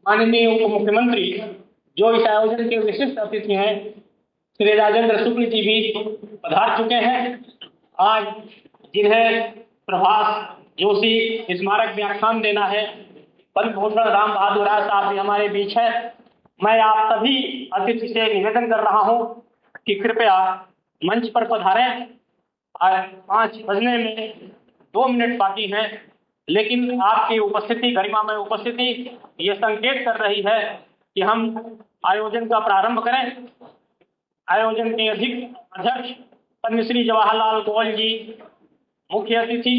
माननीय उप मुख्यमंत्री जो इस आयोजन के विशिष्ट अतिथि हैं, श्री राजेंद्र शुक्ल जी भी पधार चुके हैं। आज जिन्हें प्रभास जोशी स्मारक व्याख्यान देना है, पद्म भूषण राम बहादुर राय साहब भी हमारे बीच है। मैं आप सभी अतिथि से निवेदन कर रहा हूं कि कृपया मंच पर पधारें। 5 बजने में 2 मिनट बाकी हैं, लेकिन आपकी उपस्थिति, गरिमामय उपस्थिति, ये संकेत कर रही है कि हम आयोजन का प्रारंभ करें। आयोजन के अध्यक्ष पद्मश्री जवाहरलाल कोहल जी, मुख्य अतिथि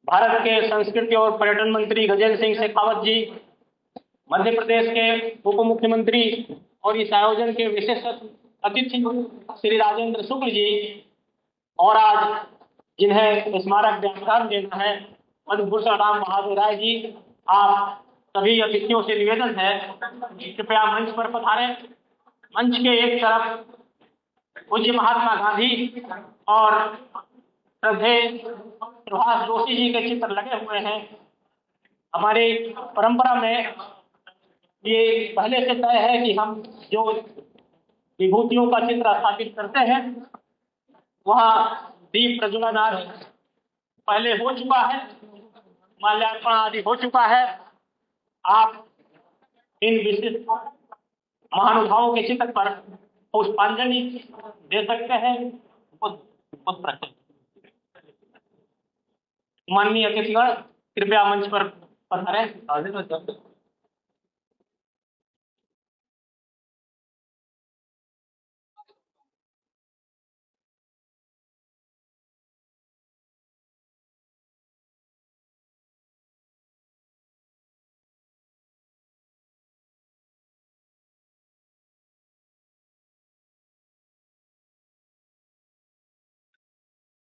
भारत के संस्कृति और पर्यटन मंत्री गजेंद्र सिंह शेखावत जी, मध्य प्रदेश के उप मुख्यमंत्री और इस आयोजन के विशेष अतिथि श्री राजेंद्र शुक्ल जी, और आज जिन्हें स्मारक व्याख्यान देना है पद्म भूषण राम बहादुर राय जी, आप सभी अतिथियों से निवेदन है कि कृपया मंच पर पधारें। मंच के एक तरफ पूज्य महात्मा गांधी और श्रद्धेय प्रभास जोशी जी के चित्र लगे हुए हैं। हमारी परंपरा में ये पहले से तय है कि हम जो विभूतियों का चित्र स्थापित करते हैं, वहाँ दीप प्रज्वलन आदि पहले हो चुका है, माल्यार्पण आदि हो चुका है। आप इन विशिष्ट महानुभावों के चित्र पर पुष्पांजलि दे सकते हैं। माननीय अतिथिगण कृपया मंच पर पधारें।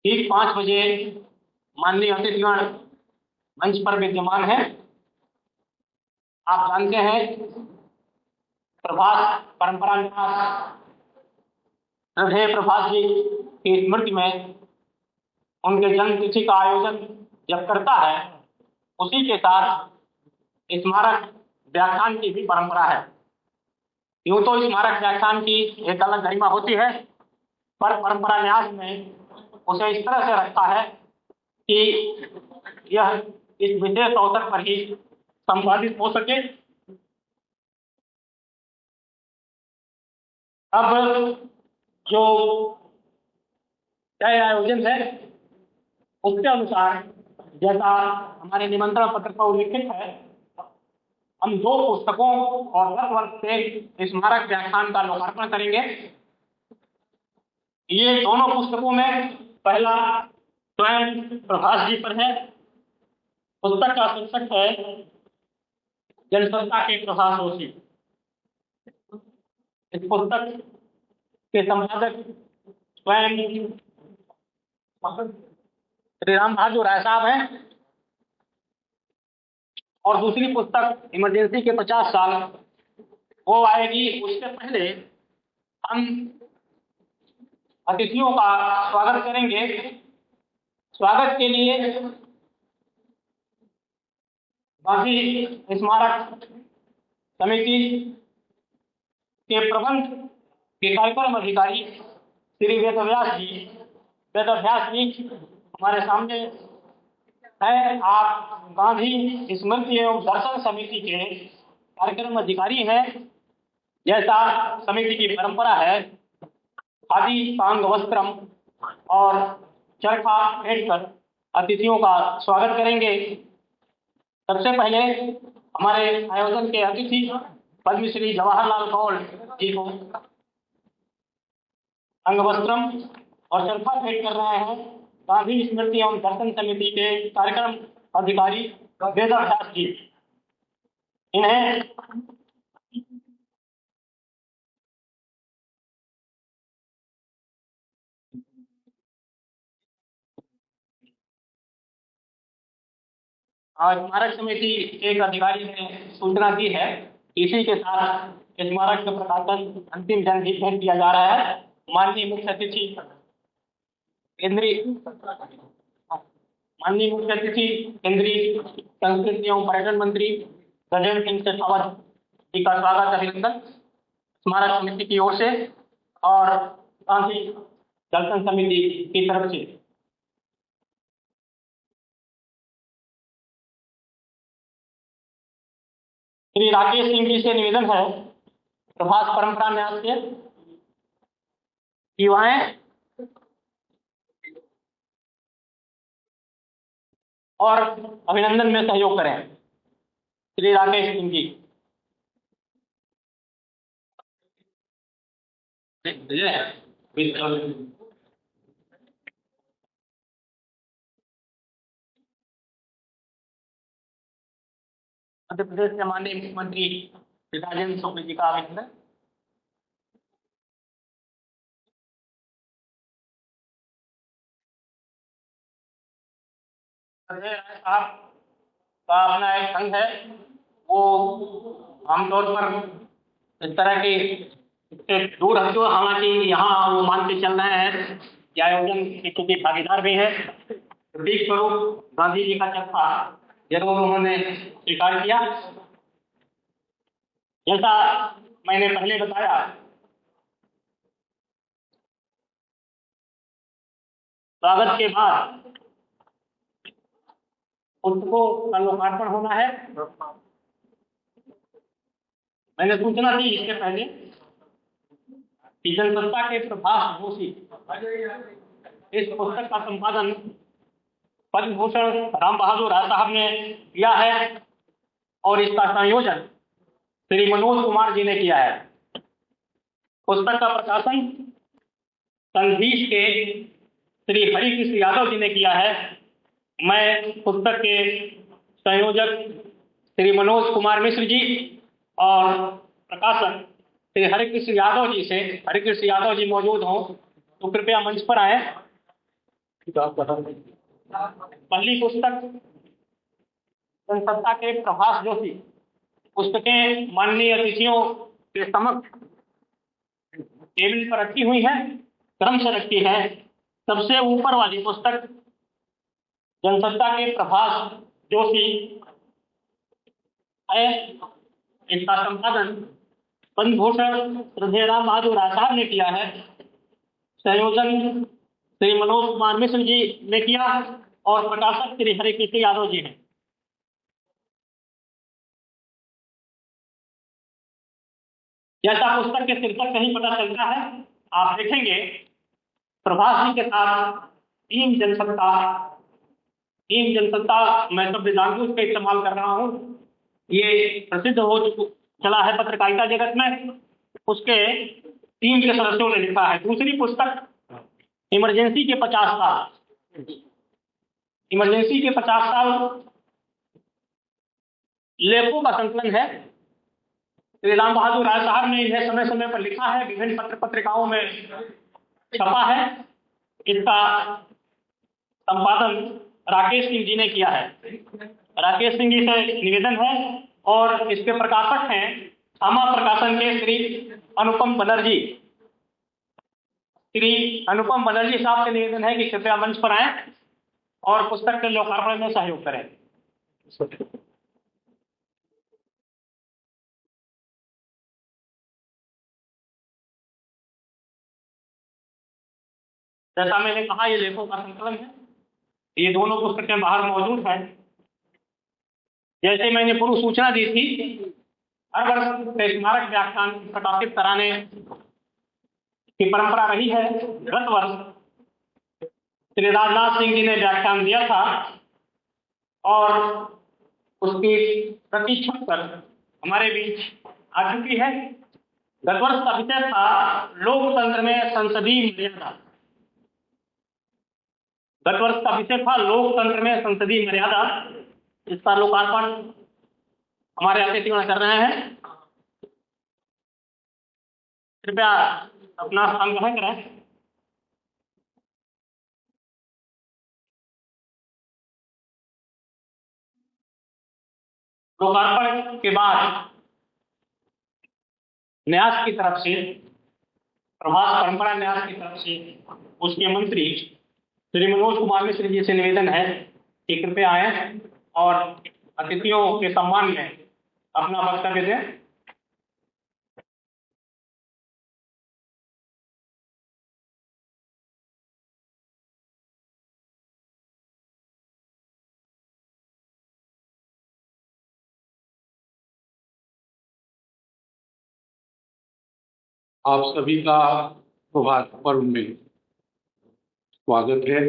ठीक 5 बजे माननीय अतिथिगण मंच पर विद्यमान है। आप जानते हैं प्रभास परंपरा श्रद्धेय प्रभास जी की स्मृति में उनके जन्म तिथि का आयोजन जब करता है, उसी के साथ स्मारक व्याख्यान की भी परंपरा है। यूं तो स्मारक व्याख्यान की एक अलग गरिमा होती है, पर परंपरा न्यास में उसे इस तरह से रखा है कि यह इस विशेष अवसर पर ही संपादित हो सके। अब जो तय आयोजन है उसके अनुसार, जैसा हमारे निमंत्रण पत्र पर उल्लिखित है, हम 2 पुस्तकों और 10 वर्ष से स्मारक व्याख्यान का लोकार्पण करेंगे। ये दोनों पुस्तकों में पहला स्वयं प्रभास जी पर है। पुस्तक का शीर्षक है जनसत्ता के प्रभास जोशी। इस पुस्तक के संपादक स्वयं श्री राम बहादुर राय साहब हैं। और दूसरी पुस्तक इमरजेंसी के 50 साल वो आएगी। उससे पहले हम अतिथियों का स्वागत करेंगे। स्वागत के लिए गांधी स्मारक समिति के प्रबंध के कार्यक्रम अधिकारी श्री वेदव्यास जी हमारे सामने है। आप गांधी स्मृति एवं दर्शन समिति के कार्यक्रम अधिकारी हैं। जैसा समिति की परंपरा है, खादी सांग वस्त्रम और चरखा भेंट कर अतिथियों का स्वागत करेंगे। सबसे पहले हमारे आयोजन के अतिथि पद्मश्री जवाहरलाल कोहल जी को अंगवस्त्रम और चरखा भेंट कर रहे हैं गांधी स्मृति एवं दर्शन समिति के कार्यक्रम अधिकारी वेदव्यास जी। इन्हें स्मारक समिति के एक अधिकारी ने सूचना दी है। इसी के साथ स्मारक का प्रकाशन अंतिम जन भेंट किया जा रहा है। माननीय मुख्य अतिथि केंद्रीय संस्कृति एवं पर्यटन मंत्री गजेंद्र सिंह शेखावत जी का स्वागत अभिनंदन स्मारक समिति की ओर से और आंतरिक दर्शन समिति की तरफ से। श्री राकेश सिंह जी से निवेदन है प्रभास परंपरा न्यास के युवाएं और अभिनंदन में सहयोग करें। श्री राकेश सिंह जी। मध्य प्रदेश के माननीय मुख्यमंत्री श्री राजेंद्र शुक्ल जी का अभिनंदन। साहब का अपना एक संघ है, वो आमतौर पर इस तरह की दूर हटो, हालांकि यहाँ वो मानते चल रहे हैं कि आयोजन के चूंकि भागीदार भी है। प्रतीक स्वरूप गांधी जी का चक्का जरूर उन्होंने स्वीकार किया। जैसा मैंने पहले बताया, स्वागत के बाद पुस्तकों का लोकार्पण होना है। मैंने सूचना दी इसके पहले कि जनसत्ता के प्रभास जोशी इस पुस्तक का संपादन पद्म भूषण राम बहादुर राय साहब ने किया है और इसका संयोजन श्री मनोज कुमार जी ने किया है। पुस्तक का प्रकाशन संधीश के श्री हरिकृष्ण यादव जी ने किया है। मैं पुस्तक के संयोजक श्री मनोज कुमार मिश्र जी और प्रकाशक श्री हरिकृष्ण यादव जी से, हरिकृष्ण यादव जी मौजूद हों तो कृपया मंच पर आए। पहली पुस्तक जनसत्ता के प्रभास जोशी, पुस्तकें माननीय अतिथियों के समक्ष टेबल पर रखी हुई है, क्रम से रखी है। सबसे ऊपर वाली पुस्तक जनसत्ता के प्रभास जोशी है। इसका संपादन पद्म भूषण श्री राम बहादुर राय साहब ने किया है। संयोजन श्री मनोज कुमार मिश्र जी ने किया और प्रकाशक श्री हरिकृष्ण यादव जी हैं। जैसा पुस्तक के शीर्षक से ही पता चलता है, आप देखेंगे प्रभास जी के साथ टीम जनसत्ता मैं शब्द जानबूझ के इस्तेमाल कर रहा हूँ, ये प्रसिद्ध हो चला है पत्रकारिता जगत में। उसके टीम के सदस्यों ने लिखा है। दूसरी पुस्तक इमरजेंसी के 50 साल, इमरजेंसी के 50 साल लेखों का संकलन है। श्री राम बहादुर राय साहब ने इन्हें समय समय पर लिखा है, विभिन्न पत्र पत्रिकाओं में छपा है। इसका संपादन राकेश सिंह जी ने किया है। राकेश सिंह जी से निवेदन है और इसके प्रकाशक हैं आमा प्रकाशन के श्री अनुपम बनर्जी। श्री अनुपम बनर्जी साहब से निवेदन है कि कृपया मंच पर आए और पुस्तक के लोकार्पण में सहयोग करें। जैसा मैंने कहा, ये लेखों का संकलन है। ये दोनों पुस्तकें बाहर मौजूद हैं। जैसे मैंने पूर्व सूचना दी थी, हर वर्ष स्मारक व्याख्यान प्रकाशित कराने की परंपरा रही है। गत वर्ष श्री राजनाथ सिंह जी ने व्याख्यान दिया था और उसकी प्रति छपकर हमारे बीच आ चुकी है। गत वर्ष का विषय था लोकतंत्र में संसदीय मर्यादा। गत वर्ष का विषय था लोकतंत्र में संसदीय मर्यादा। इसका लोकार्पण हमारे अतिथिगण कर रहे हैं। कृपया अपना स्थान ग्रहण करें। लोकार्पण के बाद न्यास की तरफ से, प्रभास परंपरा न्यास की तरफ से उसके मंत्री श्री मनोज कुमार मिश्र जी से निवेदन है कि कृपया आए और अतिथियों के सम्मान में अपना वक्तव्य दें। आप सभी का प्रभात पर्व में स्वागत है।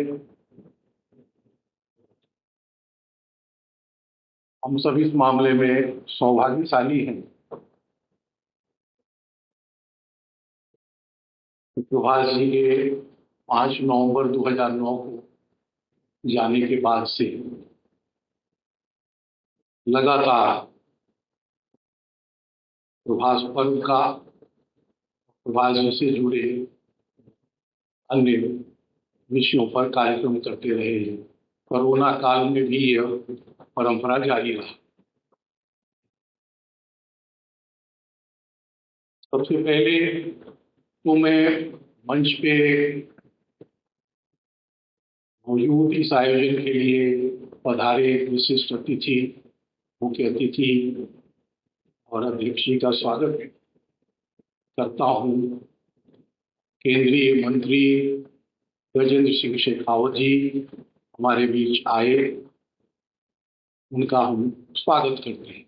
हम सभी इस मामले में सौभाग्यशाली हैं। प्रभाष जी के 5 नवंबर 2009 को जाने के बाद से लगातार प्रभाष पर्व का, प्रभाष जी से जुड़े अन्य विषयों पर कार्यक्रम करते रहे हैं। कोरोना काल में भी यह परंपरा जारी रहा। सबसे पहले तो मैं मंच पे मौजूद इस आयोजन के लिए पधारे विशिष्ट अतिथि, मुख्य अतिथि और अध्यक्ष जी का स्वागत करता हूँ। केंद्रीय मंत्री गजेंद्र सिंह शेखावत जी हमारे बीच आए, उनका हम स्वागत करते हैं।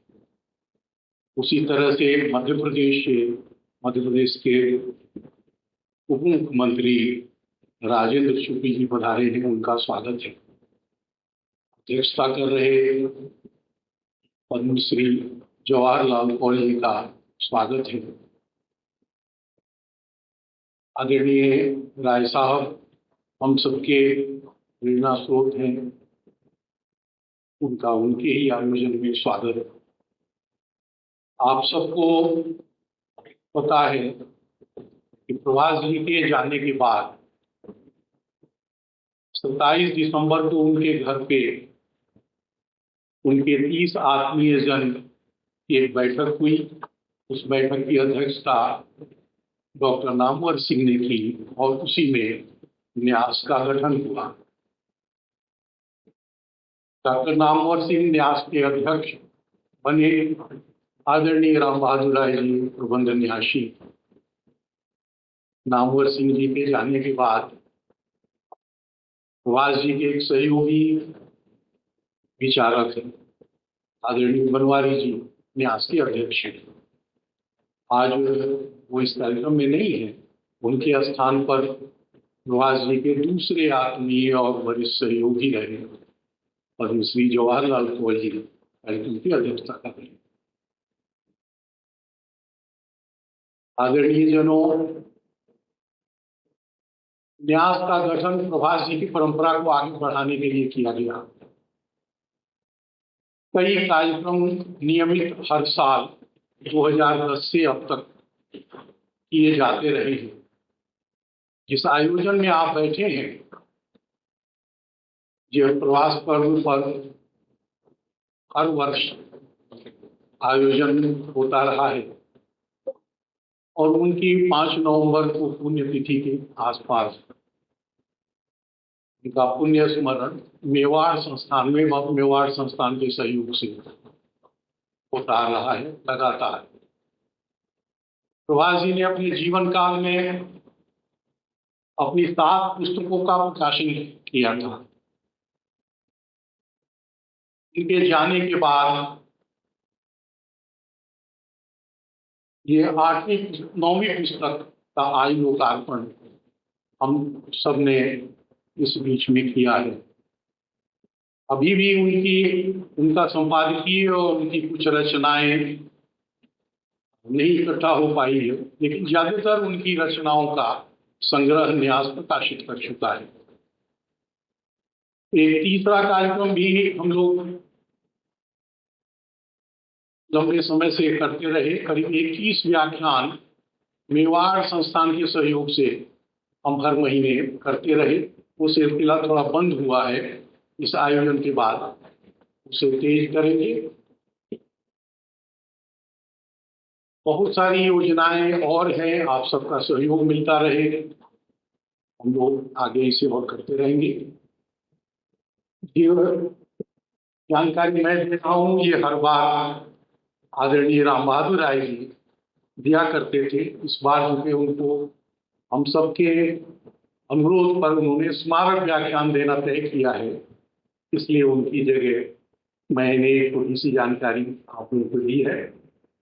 उसी तरह से मध्य प्रदेश के उप मुख्यमंत्री राजेंद्र शुक्ल जी पधारे हैं, उनका स्वागत है। अध्यक्षता कर रहे पद्मश्री जवाहरलाल कौल जी का स्वागत है। आदरणीय राय साहब हम सबके प्रेरणा स्रोत हैं, उनका उनके ही आयोजन में स्वागत है। आप सबको पता है कि प्रभाष जी के जाने के बाद 27 दिसंबर को उनके घर पे उनके 30 आत्मीय जन की एक बैठक हुई। उस बैठक की अध्यक्षता डॉक्टर नामवर सिंह ने की और उसी में न्यास का गठन हुआ। डॉक्टर नामवर सिंह न्यास के अध्यक्ष बने। आदरणीय राम बहादुर राय जी प्रबंध न्यासी। नामवर सिंह जी के जाने के बाद प्रभाष जी के एक सहयोगी विचारक हैं, आदरणीय बनवारी जी न्यास के अध्यक्ष हैं। आज वो इस कार्यक्रम में नहीं है, उनके स्थान पर प्रभाष जी के दूसरे आत्मीय और वरिष्ठ सहयोगी रहे पद्मश्री जवाहरलाल कौल जी कार्यक्रम की अध्यक्षता कर रहे हैं। आदरणीय जनों, न्यास का गठन प्रभाष जी की परंपरा को आगे बढ़ाने के लिए किया गया। कई कार्यक्रम नियमित हर साल 2010 से अब तक किए जाते रहे हैं। जिस आयोजन में आप बैठे हैं, यह प्रवास पर्व पर हर वर्ष आयोजन होता रहा है और उनकी 5 नवंबर को पुण्यतिथि के आसपास उनका पुण्य स्मरण मेवाड़ संस्थान के सहयोग से होता रहा है लगातार। प्रभाष जी ने अपने जीवन काल में अपनी 7 पुस्तकों का प्रकाशन किया था। इनके जाने के बाद ये 9वीं पुस्तक का आयु लोकार्पण हम सब ने इस बीच में किया है। अभी भी उनका संपादकीय और उनकी कुछ रचनाएं नहीं इकट्ठा हो पाई है, लेकिन ज्यादातर उनकी रचनाओं का संग्रह न्यास प्रकाशित कर चुका है। एक तीसरा कार्यक्रम भी हम लोग लंबे समय से करते रहे। करीब 21 व्याख्यान मेवाड़ संस्थान के सहयोग से हम हर महीने करते रहे। वो सिलसिला थोड़ा बंद हुआ है, इस आयोजन के बाद उसे तेज करेंगे। बहुत सारी योजनाएं और हैं, आप सबका सहयोग मिलता रहे, हम लोग आगे इसे और करते रहेंगे। ये जानकारी मैं दे रहा हूँ, ये हर बार आदरणीय राम बहादुर राय जी दिया करते थे। इस बार जो कि उनको हम सबके अनुरोध पर उन्होंने स्मारक व्याख्यान देना तय किया है, इसलिए उनकी जगह मैंने थोड़ी सी जानकारी आप लोगों को दी है।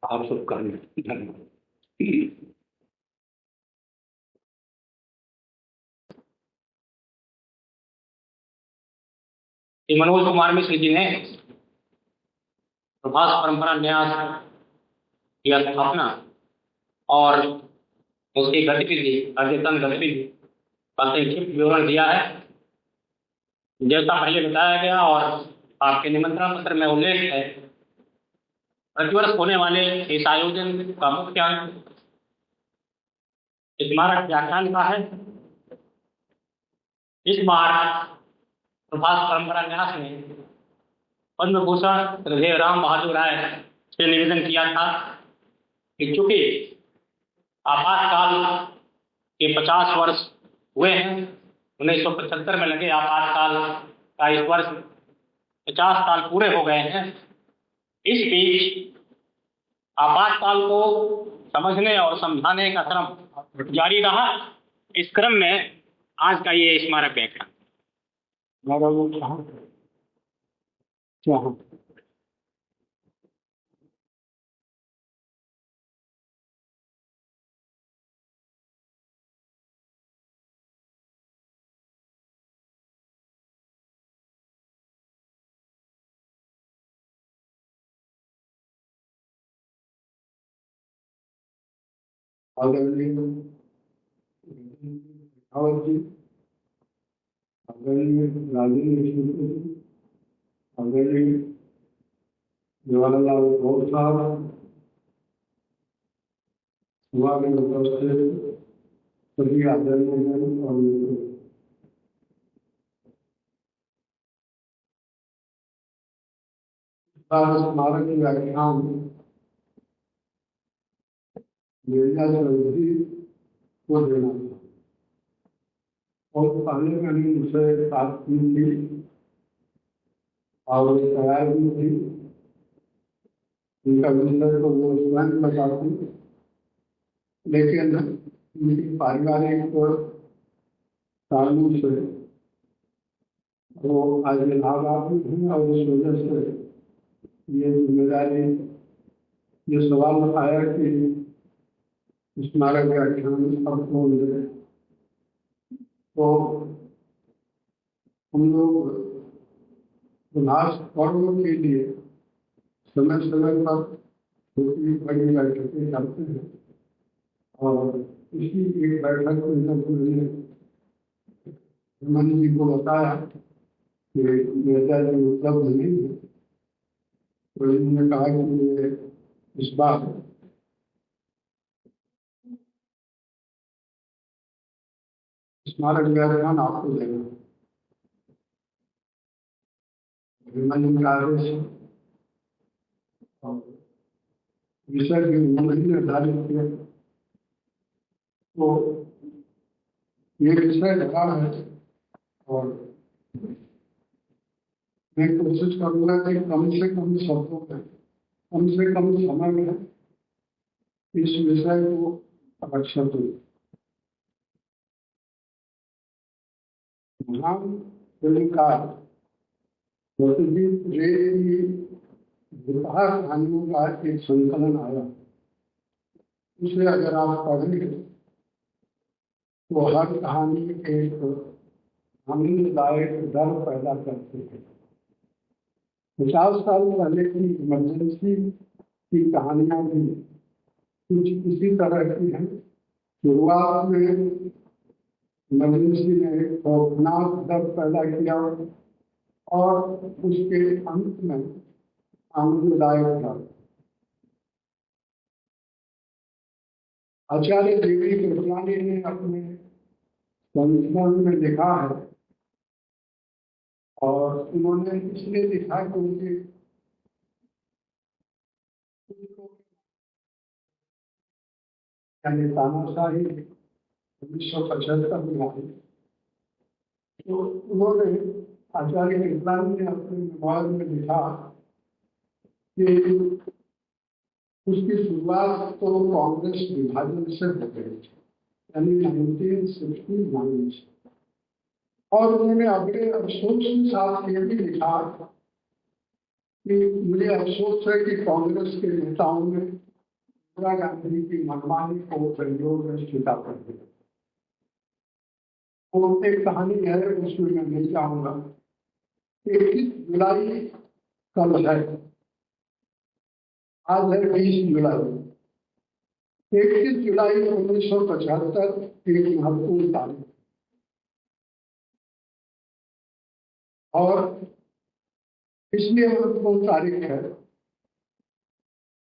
आप सबका धन्यवाद। श्री मनोज कुमार मिश्र जी ने प्रभास परंपरा न्यास की स्थापना और उसकी गतिविधि, अद्यतन गतिविधि का संक्षिप्त विवरण दिया है। जैसा पहले बताया गया और आपके निमंत्रण पत्र में उल्लेख है, प्रतिवर्ष होने वाले इस आयोजन का मुख्य अंक स्मारक व्याख्यान का है। इस बार प्रभास परंपरा न्यास ने पद्म भूषण श्री राम बहादुर राय से निवेदन किया था कि चूंकि आपातकाल के 50 वर्ष हुए हैं, 1975 में लगे आपातकाल का इस वर्ष 50 साल पूरे हो गए हैं। इस बीच आपातकाल को समझने और समझाने का क्रम जारी रहा। इस क्रम में आज का ये स्मारक व्याख्यान। आदरणीय शेखावत जी, आदरणीय राजेंद्र शुक्ल जी, आदरणीय जवाहरलाल नेहरू साहब, सभा में उपस्थित सभी आदरणीय और मित्रों, स्मारक व्याख्यान मीडिया चौधरी को देना था और पहले मैंने उनसे बात की थी और तैयार भी थी। उनका विषय को वो स्वयं बताती, लेकिन उनकी पारिवारिक कारणों से वो आज इलाहाबाद में हैं और इस वजह से ये जिम्मेदारी, ये सवाल उठाया कि स्मारक व्याख्यान अब कौन दे। तो हम लोग प्रभास पर्व के लिए समय समय पर छोटी बड़ी बैठकें करते हैं और इसी एक बैठक में जब मैंने हेमंत जी को बताया कि नेता जी उपलब्ध नहीं है, तो इन्होंने कहा कि ये इस बार स्मारक व्याख्यान आपको देना। हेमंत का आदेश और विषय भी उन्होंने निर्धारित किया। तो ये विषय लगा है और मैं कोशिश करूंगा कि कम से कम शब्दों में, कम से कम समय में इस विषय को अक्षत हो। महान फिल्मकार सत्यजीत रे की विवाह कहानियों का एक संकलन आया। उसे अगर आप पढ़ेंगे तो हर कहानी एक आनंददायक डर पैदा करती है। 50 साल पहले की इमरजेंसी की कहानियां भी कुछ इसी तरह की हैं। शुरुआत में इमरजेंसी ने एक खौफनाक डर पैदा किया और उसके अंत में आनंददायक था। आचार्य देवी कृपलानी ने अपने संस्मरण में लिखा है और उन्होंने इसलिए लिखा कि उनके यानी तानाशाही 1975 में आई। तो उन्होंने आचार्य कृपलानी ने अपने मेमोयर में लिखा कि उसकी शुरुआत तो कांग्रेस विभाजन से हो गई थी, यानी 1969 से। और उन्होंने अपने अफसोस के साथ ये भी लिखा कि मुझे अफसोस है कि कांग्रेस के नेताओं ने इंदिरा गांधी की मनमानी को प्रयोग में स्वीकार कर दिया। वो एक कहानी है, उसमें मैं नहीं जाऊंगा। 21 जुलाई कल है, आज है 20 जुलाई। 21 जुलाई 1975 एक महत्वपूर्ण तारीख, और इसलिए महत्वपूर्ण तारीख है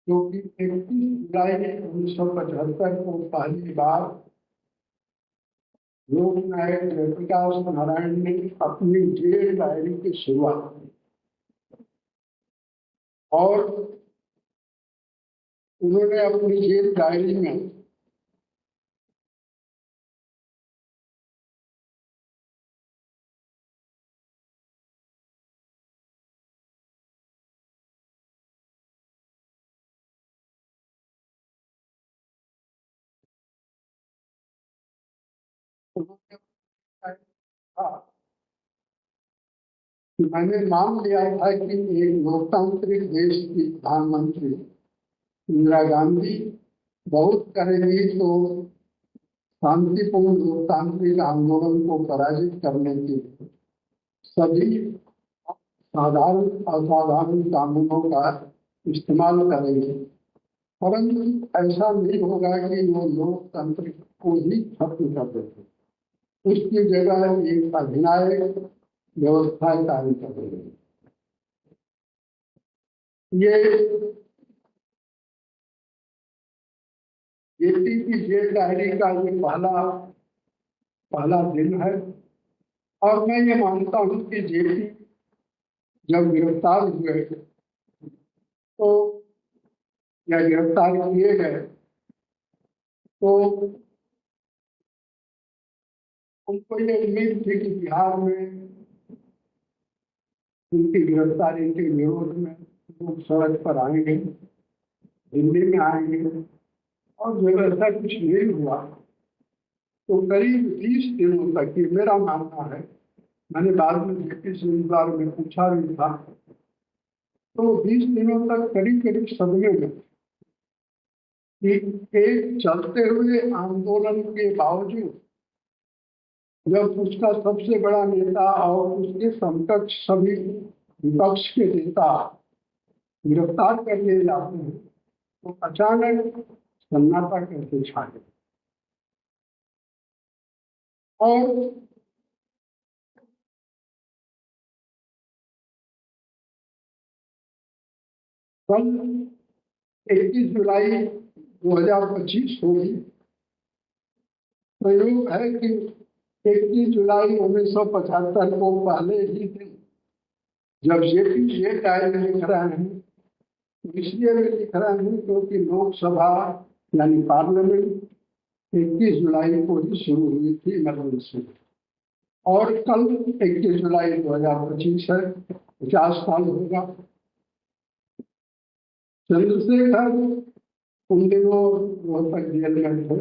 क्योंकि 31 जुलाई 1975 को पहली बार लोकनायक जयप्रकाश नारायण ने अपनी जेल डायरी की शुरुआत की, और उन्होंने अपनी जेल डायरी में कहा कि मैंने मान लिया था कि एक लोकतांत्रिक देश की प्रधानमंत्री इंदिरा गांधी बहुत करेगी तो शांतिपूर्ण लोकतांत्रिक आंदोलन को पराजित करने के लिए सभी साधारण असाधारण कानूनों का इस्तेमाल करेंगे, परंतु ऐसा नहीं होगा कि वो लोकतंत्र को ही खत्म कर देंगे। उसकी जगह एक अधिनायक व्यवस्था कार्य कर रही है। ये की जेल डायरी का ये पहला दिन है, और मैं ये मानता हूँ कि जेपी जब गिरफ्तार हुए तो या गिरफ्तार किए गए तो उनको ये उम्मीद थी कि बिहार में उनकी गिरफ्तारी के विरोध में लोग सड़क पर आएंगे, दिल्ली में आएंगे, और जब ऐसा कुछ नहीं हुआ तो करीब 20 दिनों तक, ये मेरा मानना है, मैंने बाद में जेपी से इस बारे में पूछा भी था, तो 20 दिनों तक करीब करीब सदमे में कि एक चलते हुए आंदोलन के बावजूद जब उसका सबसे बड़ा नेता और उसके समकक्ष सभी विपक्ष के नेता गिरफ्तार कर लिए जाते हैं तो अचानक सन्नाटा कैसे छा गया। और कल 21 जुलाई 2025 होगी। प्रयोग है कि 21 जुलाई 1975 को पहले ही दिन जब जेपी जेल डायरी लिख रहे हैं, इसलिए वे लिख रहे हैं क्योंकि लोकसभा यानी पार्लियामेंट 21 जुलाई को ही शुरू हुई थी इमरजेंसी, और कल 21 जुलाई 2025 है, 50 साल होगा। चंद्रशेखर उन दिनों रोहतक जेल में थे,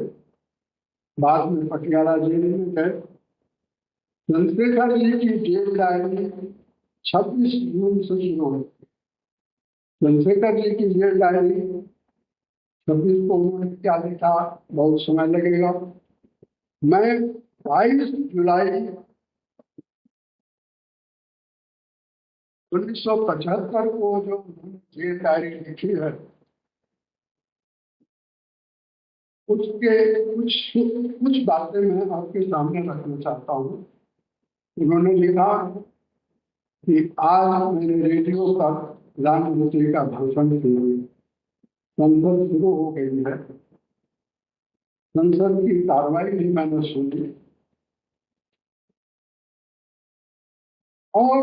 बाद में पटियाला जेल में गए। चंद्रशेखर जी की जेल डायरी 26 जून से शुरू हुई। चंद्रशेखर जी की जेल डायरी 26 को उन्होंने क्या लिखा, बहुत समय लगेगा। मैं 22 जुलाई 1975 को जो जेल डायरी लिखी है उसके कुछ बातें मैं आपके सामने रखना चाहता हूँ। उन्होंने लिखा कि आज मैंने रेडियो पर प्रधानमंत्री का भाषण सुना, संसद शुरू हो गई है, संसद की कार्रवाई भी मैंने सुनी, और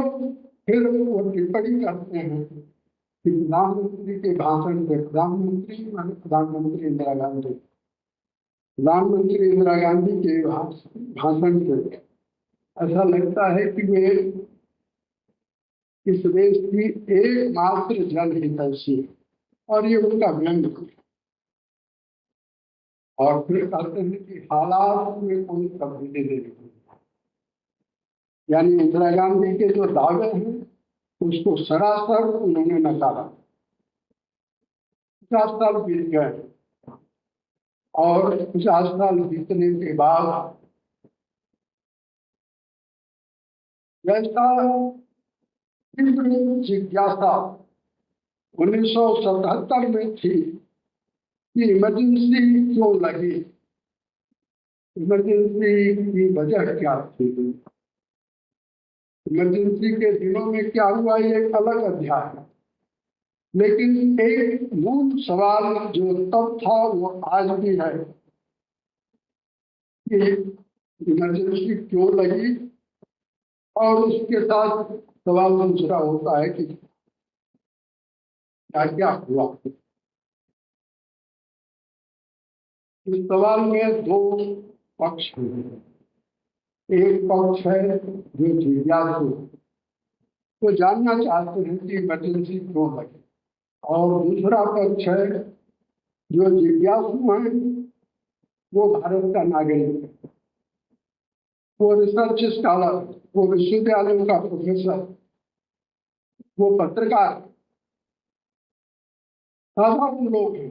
फिर वो टिप्पणी करते हैं कि प्रधानमंत्री के भाषण से, प्रधानमंत्री इंदिरा गांधी, प्रधानमंत्री इंदिरा गांधी के भाषण से ऐसा लगता है कि वे इस देश की एकमात्र जनहितैषी, और ये उनका व्यंग है। और फिर कहते हैं कि हालात में कोई तब्दीली नहीं हुई, यानी इंदिरा गांधी के जो दावे हैं उसको सरासर उन्होंने नकारा। 50 साल बीत गए और 50 साल बीतने के बाद जैसा तीव्र जिज्ञासा 1977 में थी कि इमरजेंसी क्यों लगी, इमरजेंसी की वजह क्या थी, इमरजेंसी के दिनों में क्या हुआ, ये एक अलग अध्याय है। लेकिन एक मूल सवाल जो तब था वो आज भी है कि इमरजेंसी क्यों लगी, और उसके साथ सवाल दूसरा होता है कि क्या क्या हुआ। इस सवाल में दो पक्ष हैं। एक पक्ष है जो जिज्ञासु, वो जानना चाहते हैं कि इमरजेंसी क्यों लगी, और दूसरा पक्ष है जो जिज्ञासु हैं, वो भारत का नागरिक है, वो रिसर्च स्कॉलर, वो विश्वविद्यालय का प्रोफेसर, वो पत्रकार, साधारण लोग हैं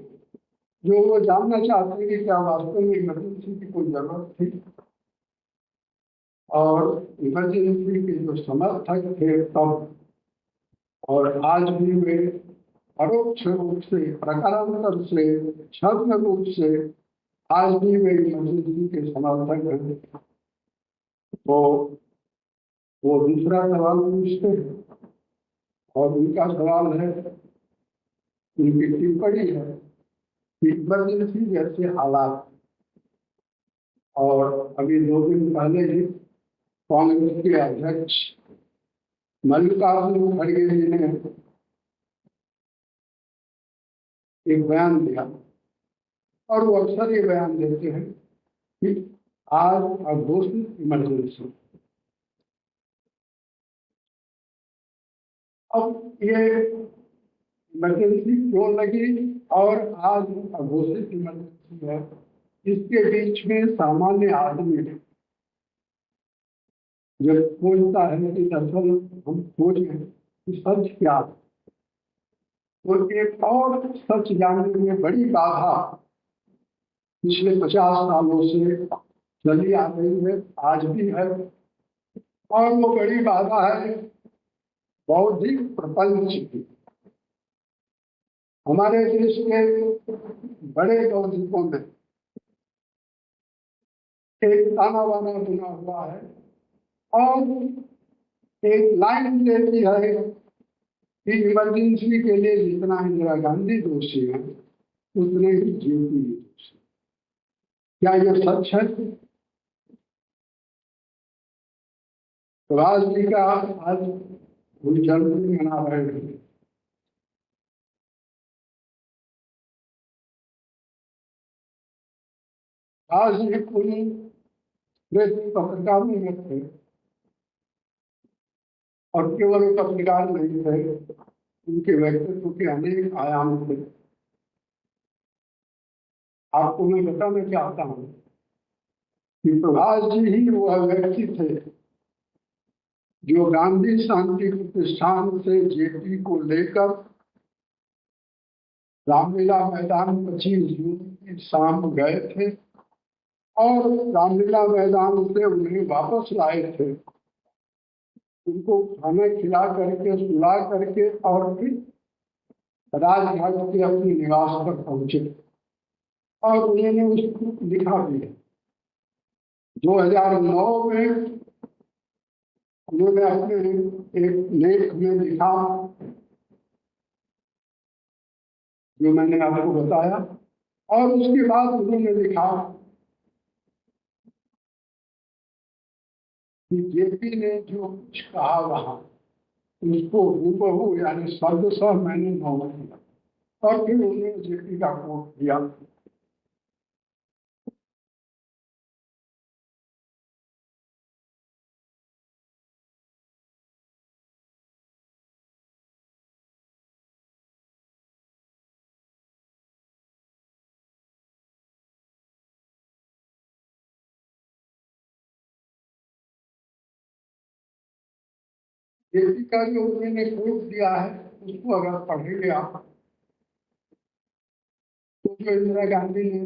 जो वो जानना चाहते हैं कि क्या वास्तव में इमरजेंसी की कोई जरूरत थी। और इमरजेंसी के जो समर्थक थे तब और आज भी वे परोक्ष रूप से, प्रकारांतर से, छद्म रूप से आज भी वे इमरजेंसी के समर्थक हैं। तो वो दूसरा सवाल पूछते हैं और उनका सवाल है, उनकी टिप्पणी है कि इमरजेंसी जैसे हालात, और अभी 2 दिन पहले ही कांग्रेस के अध्यक्ष मल्लिकार्जुन खड़गे जी ने एक बयान दिया, और वो अक्सर ये बयान देते हैं कि आज अघोषित इमरजेंसी। अब ये इमरजेंसी क्यों लगी और आज अघोषित इमरजेंसी है, इसके बीच में सामान्य आदमी जब खोजता है कि दरअसल हम खोजें कि सच क्या है, तो एक और सच जानने में बड़ी बाधा पिछले 50 सालों से चली आ रही है, आज भी है। और वो बड़ी बाधा है बौद्धिक प्रपंच की। हमारे देश के बड़े बौद्धिकों में एक ताना बाना बना हुआ है, और एक लाइन देती है कि इमरजेंसी के लिए जितना इंदिरा गांधी दोषी है उतने ही जेपी दोषी। क्या यह सच है? प्रभाष जी का आज जन्मदिन मना रहे हैं। आज ये पूरी प्रेस पत्रकारों में थे, और केवल पत्रकार नहीं थे, उनके व्यक्तित्व के अनेक आयाम थे। आपको मैं बताना चाहता हूँ कि प्रभाष जी ही वह व्यक्ति थे जो गांधी शांति प्रतिष्ठान से जेपी को लेकर रामलीला मैदान 25 जून की शाम गए थे, और रामलीला मैदान से उन्हें वापस लाए थे, उनको खाना खिला करके, सुला करके, और फिर राजघाट के अपने निवास पर पहुंचे, और उन्होंने उसको लिखा भी है। 2009 में उन्होंने अपने एक लेख में लिखा जो मैंने आपको बताया, और उसके बाद उन्होंने लिखा कि जेपी ने जो कुछ कहा वहां उसको हूबहू यानी शब्दशः मैंने नोट किया, और फिर उन्होंने जेपी का कोट दिया। जेपी का जो उन्होंने कोट दिया है उसको अगर पढ़ेंगे आप, तो जो इंदिरा गांधी ने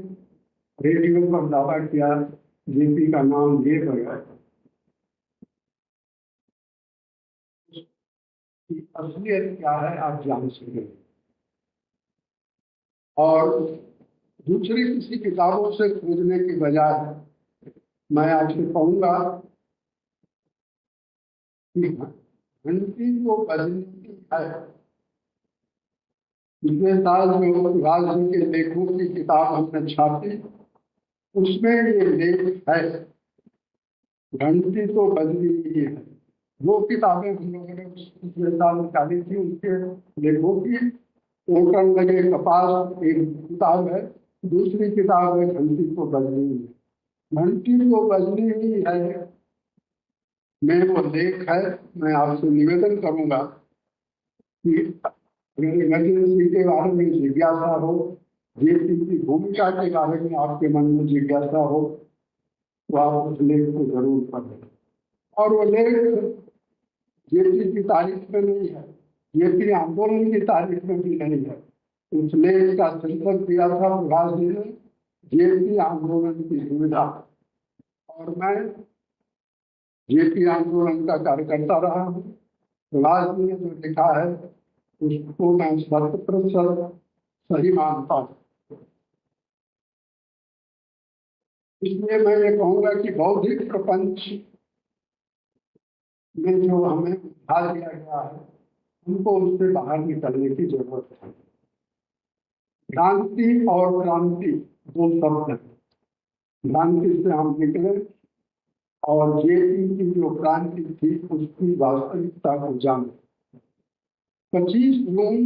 रेडियो पर दावा किया जेपी का नाम लिए बगैर, उसकी असलियत क्या है आप जान सकेंगे। और दूसरी किसी किताबों से खोजने की बजाय मैं आपसे कहूंगा कि घंटी को बजनी है। पिछले साल जो राज के लेखों की किताब हमने छापी उसमें ये लेख है, घंटी तो बजनी ही है। वो किताबें हम लोगों ने पिछले साल निकाली थी, उनके लेखों की टोटल लगे कपास एक किताब है, दूसरी किताब है घंटी को बजनी है। घंटी को बजनी ही है में वो लेख है। मैं आपसे निवेदन करूंगा कि अगर इमरजेंसी के बारे में जिज्ञासा हो, जेपी की भूमिका के बारे में आपके मन में जिज्ञासा हो, तो आप उस लेख को जरूर पढ़ें। और वो लेख जेपी की तारीफ में नहीं है, जेपी आंदोलन की तारीफ में भी नहीं है। उस लेख का शीर्षक दिया था प्रभाष जी ने, जेपी आंदोलन की सुविधा। और मैं जेपी आंदोलन का कार्यकर्ता रहा हूँ। प्रभाष जी ने जो लिखा है उसको मैं 100% सही मानता हूँ। इसलिए मैं ये कहूंगा कि बौद्धिक प्रपंच में जो हमें उठा दिया गया है उनको उससे बाहर निकलने की जरूरत है। क्रांति और क्रांति दो शब्द हैं। क्रांति से हम निकले और जेपी की जो क्रांति थी उसकी वास्तविकता को जाने। 25 जून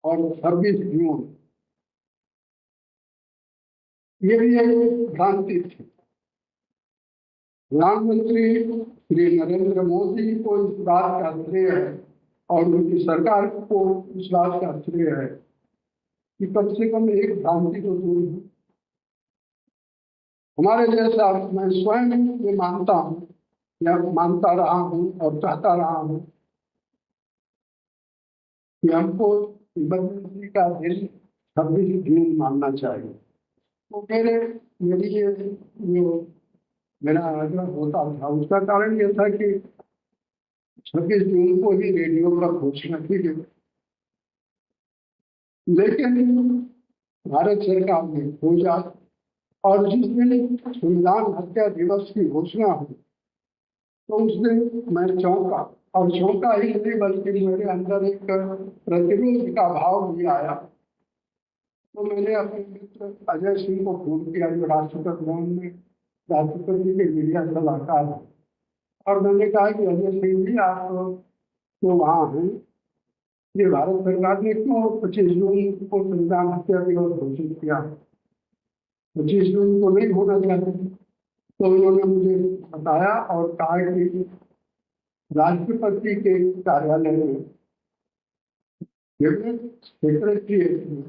और 26 जून ये भी एक क्रांति थी। प्रधानमंत्री श्री नरेंद्र मोदी को इस बात का श्रेय है और उनकी सरकार को इस बात का श्रेय है कि कम से कम एक क्रांति तो दूर हुई। हमारे जैसा मैं स्वयं ये मानता हूँ या मानता रहा हूँ और चाहता रहा हूँ कि हमको इमरजेंसी का दिन 26 जून मानना चाहिए। तो मेरी ये जो मेरा आग्रह होता था उसका कारण ये था कि 26 जून को ही रेडियो पर घोषणा की गई, लेकिन भारत सरकार ने खोजा और जिस दिन संविधान हत्या दिवस की घोषणा हुई तो उस दिन मैं चौंका। और चौंका ही नहीं बल्कि मेरे अंदर एक प्रतिरोध का भाव भी आया। तो मैंने अपने मित्र अजय सिंह को फोन किया जो राष्ट्रपति भवन में राष्ट्रपति के मीडिया सलाहकार है, और मैंने कहा कि अजय सिंह जी आप तो वहाँ हैं, ये भारत सरकार ने क्यों 25 जून को संविधान हत्या दिवस घोषित किया, 25 जून को नहीं होना चाहिए। तो उन्होंने मुझे बताया और कहा कि राष्ट्रपति के कार्यालय में सेक्रेटरीट में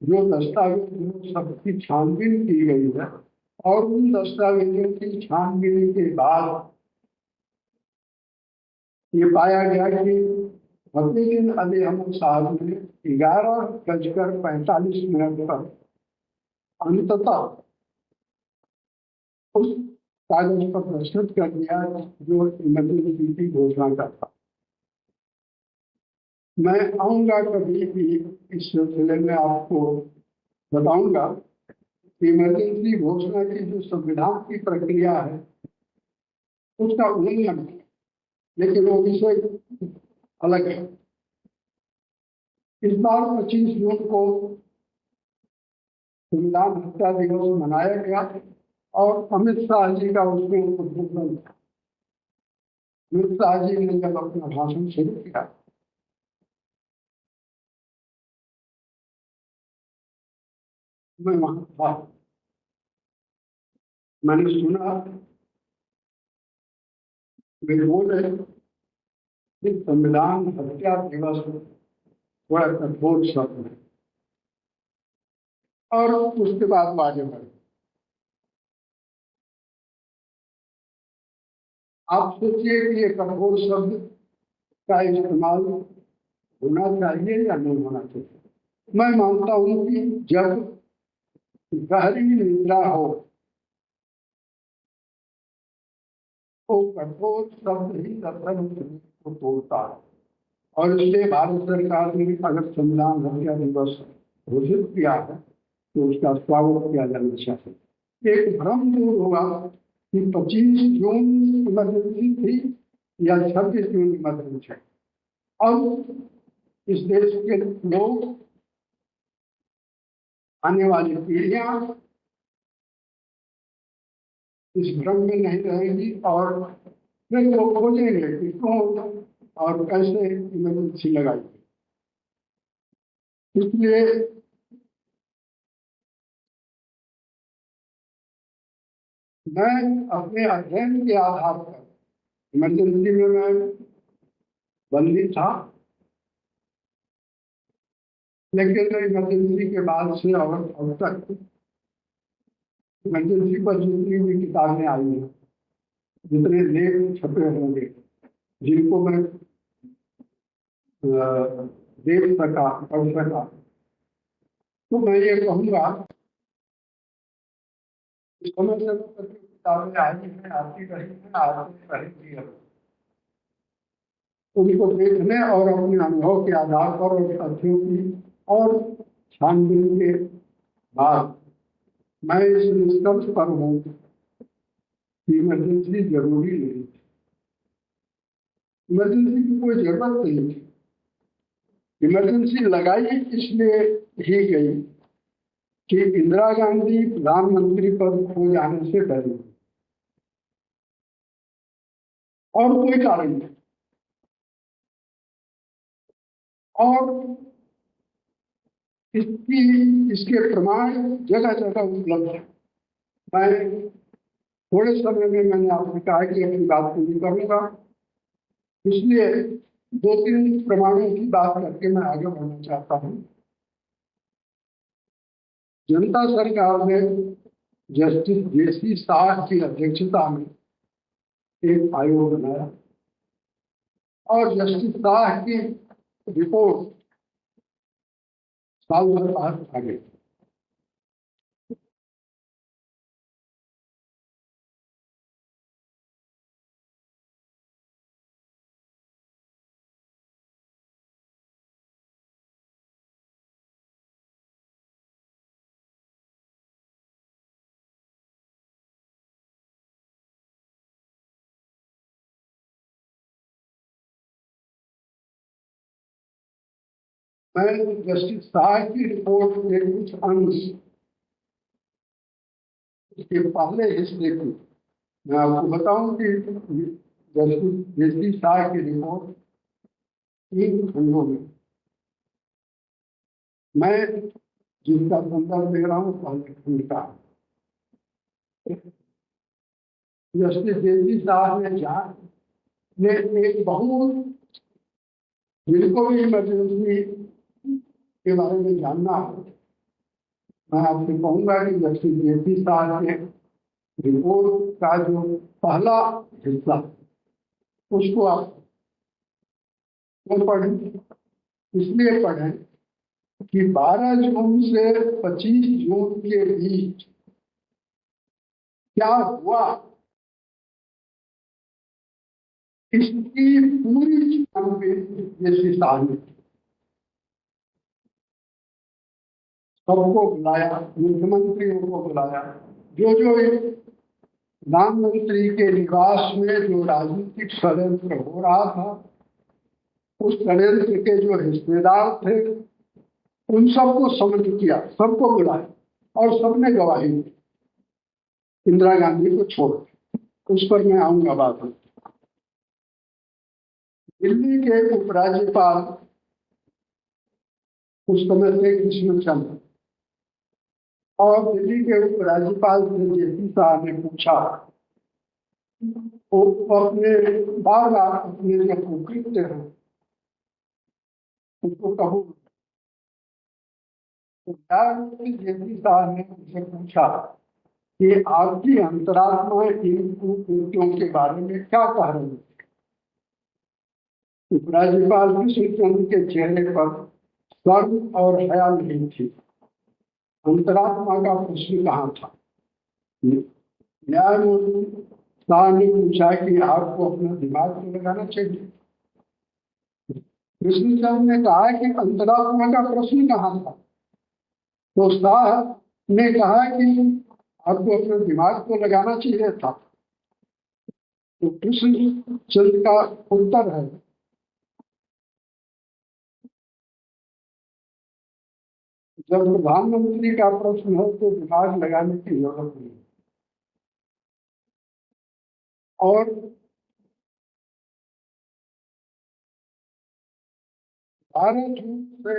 जो दस्तावेज सबकी छानबीन की गई है और उन दस्तावेजों की छानबीन के बाद ये पाया गया कि हफीजुल अली अहमद साहब ने 11:45 पर अंततः उस कागज पर प्रस्तुत कर दिया जो इमरजेंसी की घोषणा करता। मैं आऊंगा कभी भी इस सिलसिले में आपको बताऊंगा कि इमरजेंसी घोषणा की जो संविधान की प्रक्रिया है उसका उल्लंघन, लेकिन वो विषय अलग है। इस बार 25 जून को संविधान हत्या दिवस मनाया गया और अमित शाह जी का उसमें उद्बोधन था। अमित शाह जी ने जब अपना भाषण शुरू किया मैं वहां था, मैंने सुना वे बोल रहे कि संविधान हत्या दिवस बड़ा कठोर शब्द है, और उसके बाद आगे बढ़े। आप सोचिए कि ये कठोर शब्द का इस्तेमाल होना चाहिए या नहीं होना चाहिए। मैं मानता हूं कि जब गहरी निद्रा हो तो कठोर शब्द ही दर्शन को तोड़ता है। और इसलिए भारत सरकार ने अगर संविधान हत्या दिवस घोषित किया है तो उसका स्वागत किया जाना चाहिए। एक भ्रम दूर होगा कि 25 जून इमरजेंसी थी या 26 जून इमरजेंसी है। अब इस देश के लोग, आने वाली पीढ़ियां इस भ्रम में नहीं रहेंगी और फिर वो खोजेंगे कि क्यों और कैसे इमरजेंसी लगाई। इसलिए मैं अपने अध्ययन के आधार पर, इमरजेंसी में मैं बंदी था, लेकिन इमरजेंसी के बाद से और अब तक इमरजेंसी पर जितनी भी किताबें आई हैं, जितने लेख छपे होंगे, जिनको मैं देख सका, पढ़ सका, तो मैं ये कहूँगा समय से किताबें आई हैं, आती रही हैं, आती रहेंगी। उनको देखने और अपने अनुभव के आधार पर और तथ्यों की और छानबीन के बाद मैं इस निष्कर्ष पर हूँ कि इमरजेंसी जरूरी नहीं थी। इमरजेंसी की कोई जरूरत नहीं थी। इमरजेंसी लगाई इसलिए ही गई कि इंदिरा गांधी प्रधानमंत्री पद खो जाने से डरी, और कोई कारण नहीं। और इसके प्रमाण जगह जगह उपलब्ध है। मैं थोड़े समय में, मैंने आपसे कहा कि अपनी बात पूरी करूंगा, इसलिए 2-3 प्रमाणों की बात करके मैं आगे बढ़ना चाहता हूं। जनता सरकार ने जस्टिस जेसी शाह की अध्यक्षता में एक आयोग बनाया और जस्टिस शाह की रिपोर्ट साल भर बाद आ गई। मैं जस्टिस शाह की रिपोर्ट के कुछ अंश, इसके पहले हिस्से की मैं आपको बताऊं कि जस्टिस जेसी शाह की रिपोर्ट 3 खंडों में, मैं जिसका संदर्भ दे रहा हूं पहले खंड का। जस्टिस जेसी शाह ने एक बहुत, जिनको भी इमरजेंसी के बारे में जानना हो, मैं आपसे कहूंगा कि जस्टिस जेसी शाह के रिपोर्ट का जो पहला हिस्सा, उसको आप पढ़ें। इसलिए पढ़ें कि 12 जून से 25 जून के बीच क्या हुआ, इसकी पूरी छानबीन जेसी शाह ने। सबको बुलाया, मुख्यमंत्रियों को बुलाया, जो प्रधानमंत्री के निवास में जो राजनीतिक षड्यंत्र हो रहा था, उस षड्यंत्र के जो हिस्सेदार थे, उन सबको समन किया, सबको बुलाया और सबने गवाही दी, इंदिरा गांधी को छोड़। उस पर मैं आऊंगा बात में। दिल्ली के उपराज्यपाल उस समय थे कृष्णचंद्र, और दिल्ली के उपराज्यपाल से जेसी शाह ने पूछा, वो अपने बार बार अपने जो कुकृत्य हैं उसको कबूल, तो जेसी शाह ने उनसे पूछा कि आपकी अंतरात्मा इन कृत्यों के बारे में क्या कह रही है। उपराज्यपाल कृष्णचंद्र के चेहरे पर शर्म और हया नहीं थी। अंतरात्मा का प्रश्न कहाँ था? न्यायमूर्ति शाह ने पूछा कि आपको अपना दिमाग तो लगाना चाहिए। कृष्णचंद्र ने कहा कि अंतरात्मा का प्रश्न कहाँ था? तो शाह ने कहा कि आपको अपना दिमाग तो लगाना चाहिए था। तो कृष्णचंद्र का उत्तर है, जब प्रधानमंत्री का प्रश्न हो तो दिमाग लगाने की जरूरत नहीं। और 12 जून से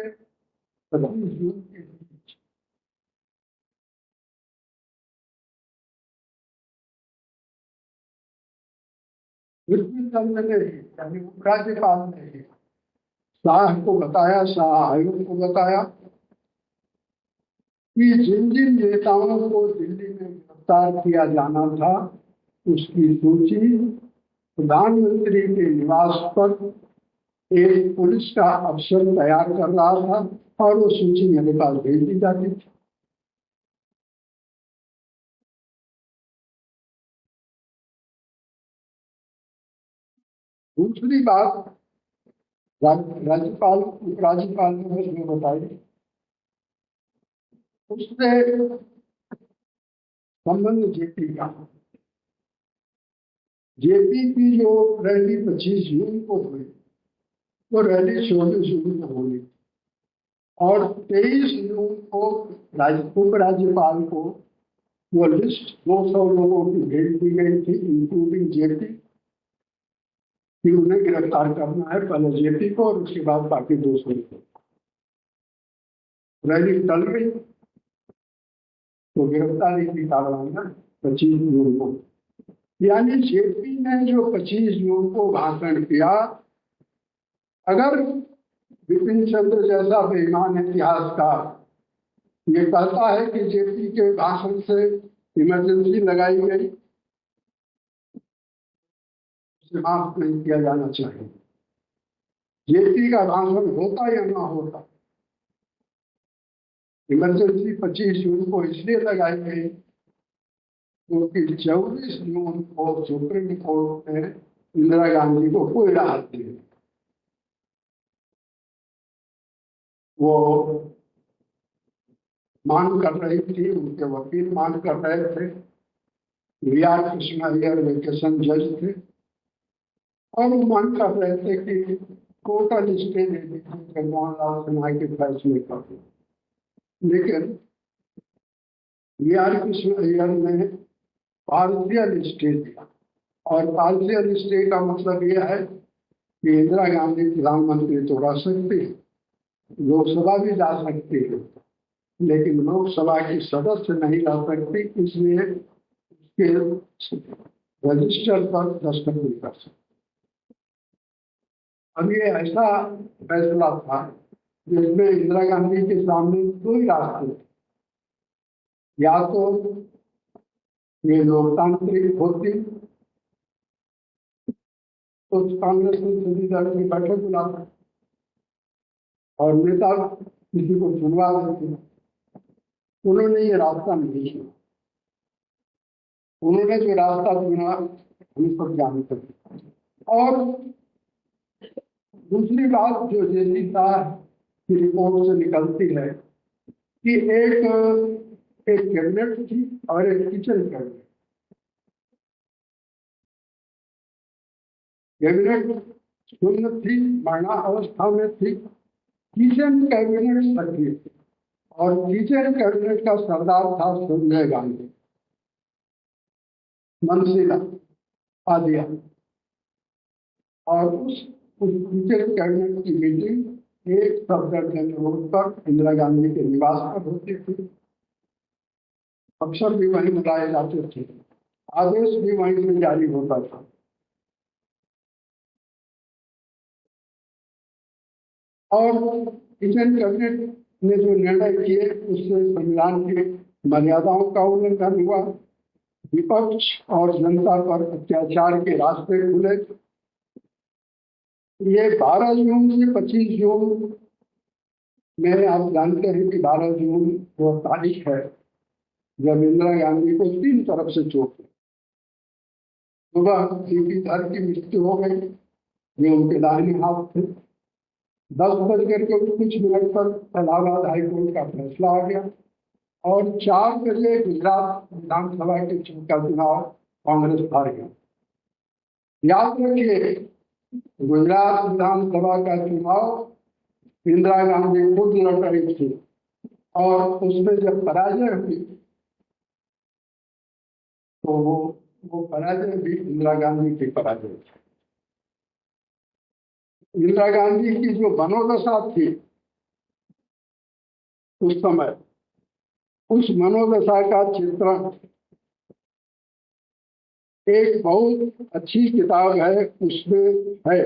25 जून के बीच कृष्णचंद्र ने यानी उपराज्यपाल ने शाह को बताया, शाह आयोग को बताया कि जिन जिन नेताओं को दिल्ली में गिरफ्तार किया जाना था उसकी सूची प्रधानमंत्री के निवास पर एक पुलिस का अफसर तैयार कर रहा था और वो सूची मेरे पास भेज दी जाती थी। दूसरी बात राज्यपाल उपराज्यपाल ने मुझे बताई, उससे संबंध जेपी का। जेपी की जो रैली 25 जून को हुई वो रैली 24 जून को हुई और 23 जून को उपराज्यपाल को वो लिस्ट 200 लोगों की भेज दी गई थी, इंक्लूडिंग जेपी, कि उन्हें गिरफ्तार करना है, पहले जेपी को और उसके बाद बाकी 200 को। रैली टल गई तो गिरफ्तारी की कार्रवाई 25 जून को, यानी जेपी ने जो 25 जून को भाषण किया, अगर बिपिन चंद्र जैसा बेईमान इतिहासकार ये कहता है कि जेपी के भाषण से इमरजेंसी लगाई गई, उसे माफ नहीं किया जाना चाहिए। जेपी का भाषण होता या ना होता, इमरजेंसी 25 जून को इसलिए लगाई गई क्योंकि 24 जून को सुप्रीम कोर्ट ने इंदिरा गांधी को कोई राहत दी। वो मांग कर रही थी, उनके वकील मांग कर रहे थे, वी.आर. कृष्ण अय्यर वेकेशन जज थे और वो मांग कर रहे थे कि टोटल स्टे दे दीजिए जगमोहन लाल सिन्हा के फैसले पर। लेकिन वी.आर. कृष्ण अय्यर ने पार्शियल स्टे दिया और पार्शियल स्टे का मतलब यह है कि इंदिरा गांधी प्रधानमंत्री तो रह सकती है, लोकसभा भी जा सकती है, लेकिन लोकसभा की सदस्य नहीं रह सकती, इसलिए उसके रजिस्टर पर दस्तखत नहीं कर सकते। अब ये ऐसा फैसला था जिसमें इंदिरा गांधी के सामने दो ही रास्ते थे, या तो ये लोकतांत्रिक होती तो कांग्रेस संसदीय दल की बैठक बुलाता और नेता किसी को चुनवा देते। उन्होंने ये रास्ता नहीं चुना, उन्होंने जो रास्ता चुना हम सब जानते हैं। और दूसरी बात जो जेपी शाह की रिपोर्ट से निकलती है कि एक कैबिनेट थी और एक किचन कैबिनेट। कैबिनेट शून्य थी, मरना अवस्था में थी, किचन कैबिनेट सक्रिय थी और किचन कैबिनेट का सरदार था संजय गांधी, मनसीला आदिया। और उस किचन कैबिनेट की मीटिंग एक सफदरजंग रोड पर इंदिरा गांधी के निवास पर होती थी। अफसर भी वहीं बुलाए जाते थे, आदेश भी वहीं से जारी होता था। और किचन कैबिनेट ने जो निर्णय किए उससे संविधान की मर्यादाओं का उल्लंघन हुआ विपक्ष और जनता पर अत्याचार के रास्ते खुले। ये 12 जून से 25 जून में आप जानते हैं कि 12 जून वो तारीख है जब इंदिरा गांधी को 3 तरफ से चोट लगी। सुबह सीपी धर की मृत्यु हो गई, ये उनके दाहिने हाथ थे। 10:कुछ पर इलाहाबाद हाईकोर्ट का फैसला आ गया और 4 बजे गुजरात विधानसभा के का चुनाव कांग्रेस हार गया। याद रखिए, गुजरात विधानसभा का चुनाव इंदिरा गांधी खुद लड़ रही थी और उसमें जब पराजय हुई तो वो पराजय भी इंदिरा गांधी की पराजय थी। इंदिरा गांधी की जो मनोदशा थी उस समय, उस मनोदशा का चित्रण एक बहुत अच्छी किताब है, उसमें है।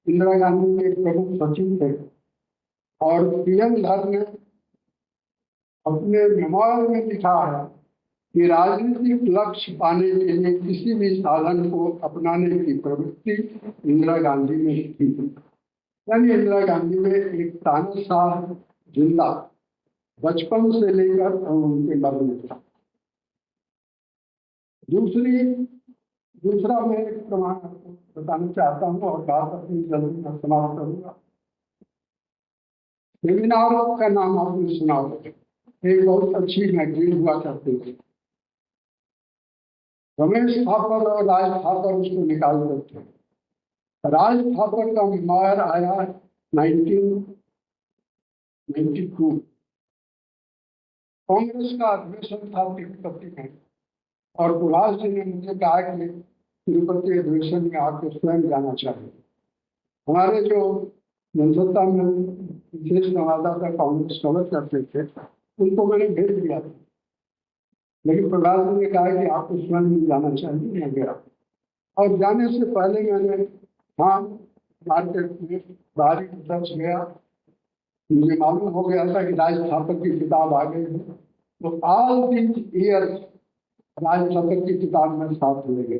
इंदिरा गांधी के प्रमुख सचिव थे और पीएम धर ने अपने मेमोयर में लिखा है कि राजनीतिक लक्ष्य पाने के लिए किसी भी साधन को अपनाने की प्रवृत्ति इंदिरा गांधी में थी। यानी इंदिरा गांधी में एक तानाशाह जिंदा बचपन से लेकर उनके मरने तक। दूसरा मैं एक प्रमाण आपको बताना चाहता हूँ और बात अपनी जल्दी में समाप्त करूंगा। सेमिनार का नाम आपने सुना होगा, एक बहुत अच्छी मैगजीन हुआ करती थी। रमेश थापर और राज थापर उसको निकाल देते थे। राज थापर का मेमोयर आया 1992। कांग्रेस का अधिवेशन था तिरुपति में और प्रभाष जी ने मुझे कहा कि तिरुपति अधिवेशन में आपको स्वयं जाना चाहिए। हमारे जो जनसत्ता में विशेष संवाददाता कांग्रेस कवर करते थे उनको मैंने भेज दिया था, लेकिन प्रभाष जी ने कहा कि आपको स्वयं भी जाना चाहिए। मैं गया और जाने से पहले मैंने मार्केट में बाहरी दर्ज गया। मुझे मालूम हो गया था कि राज थापर की किताब आ गई है, तो ऑल दीज ईयर्स राज थापर की किताब में साथ ले गया,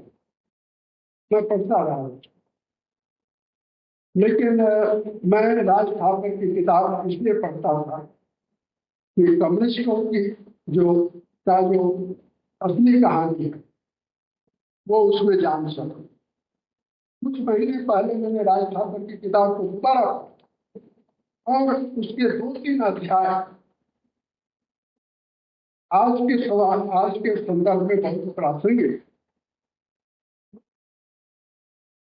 मैं पढ़ता रहा। लेकिन मैं राज थापर की किताब इसलिए पढ़ता था कि कम्युनिस्टों की जो असली कहानी है वो उसमें जान सकूं। कुछ महीने पहले मैंने राज थापर की किताब को पढ़ा और उसके 2-3 अध्याय आज के संदर्भ में बहुत प्रासंगिक।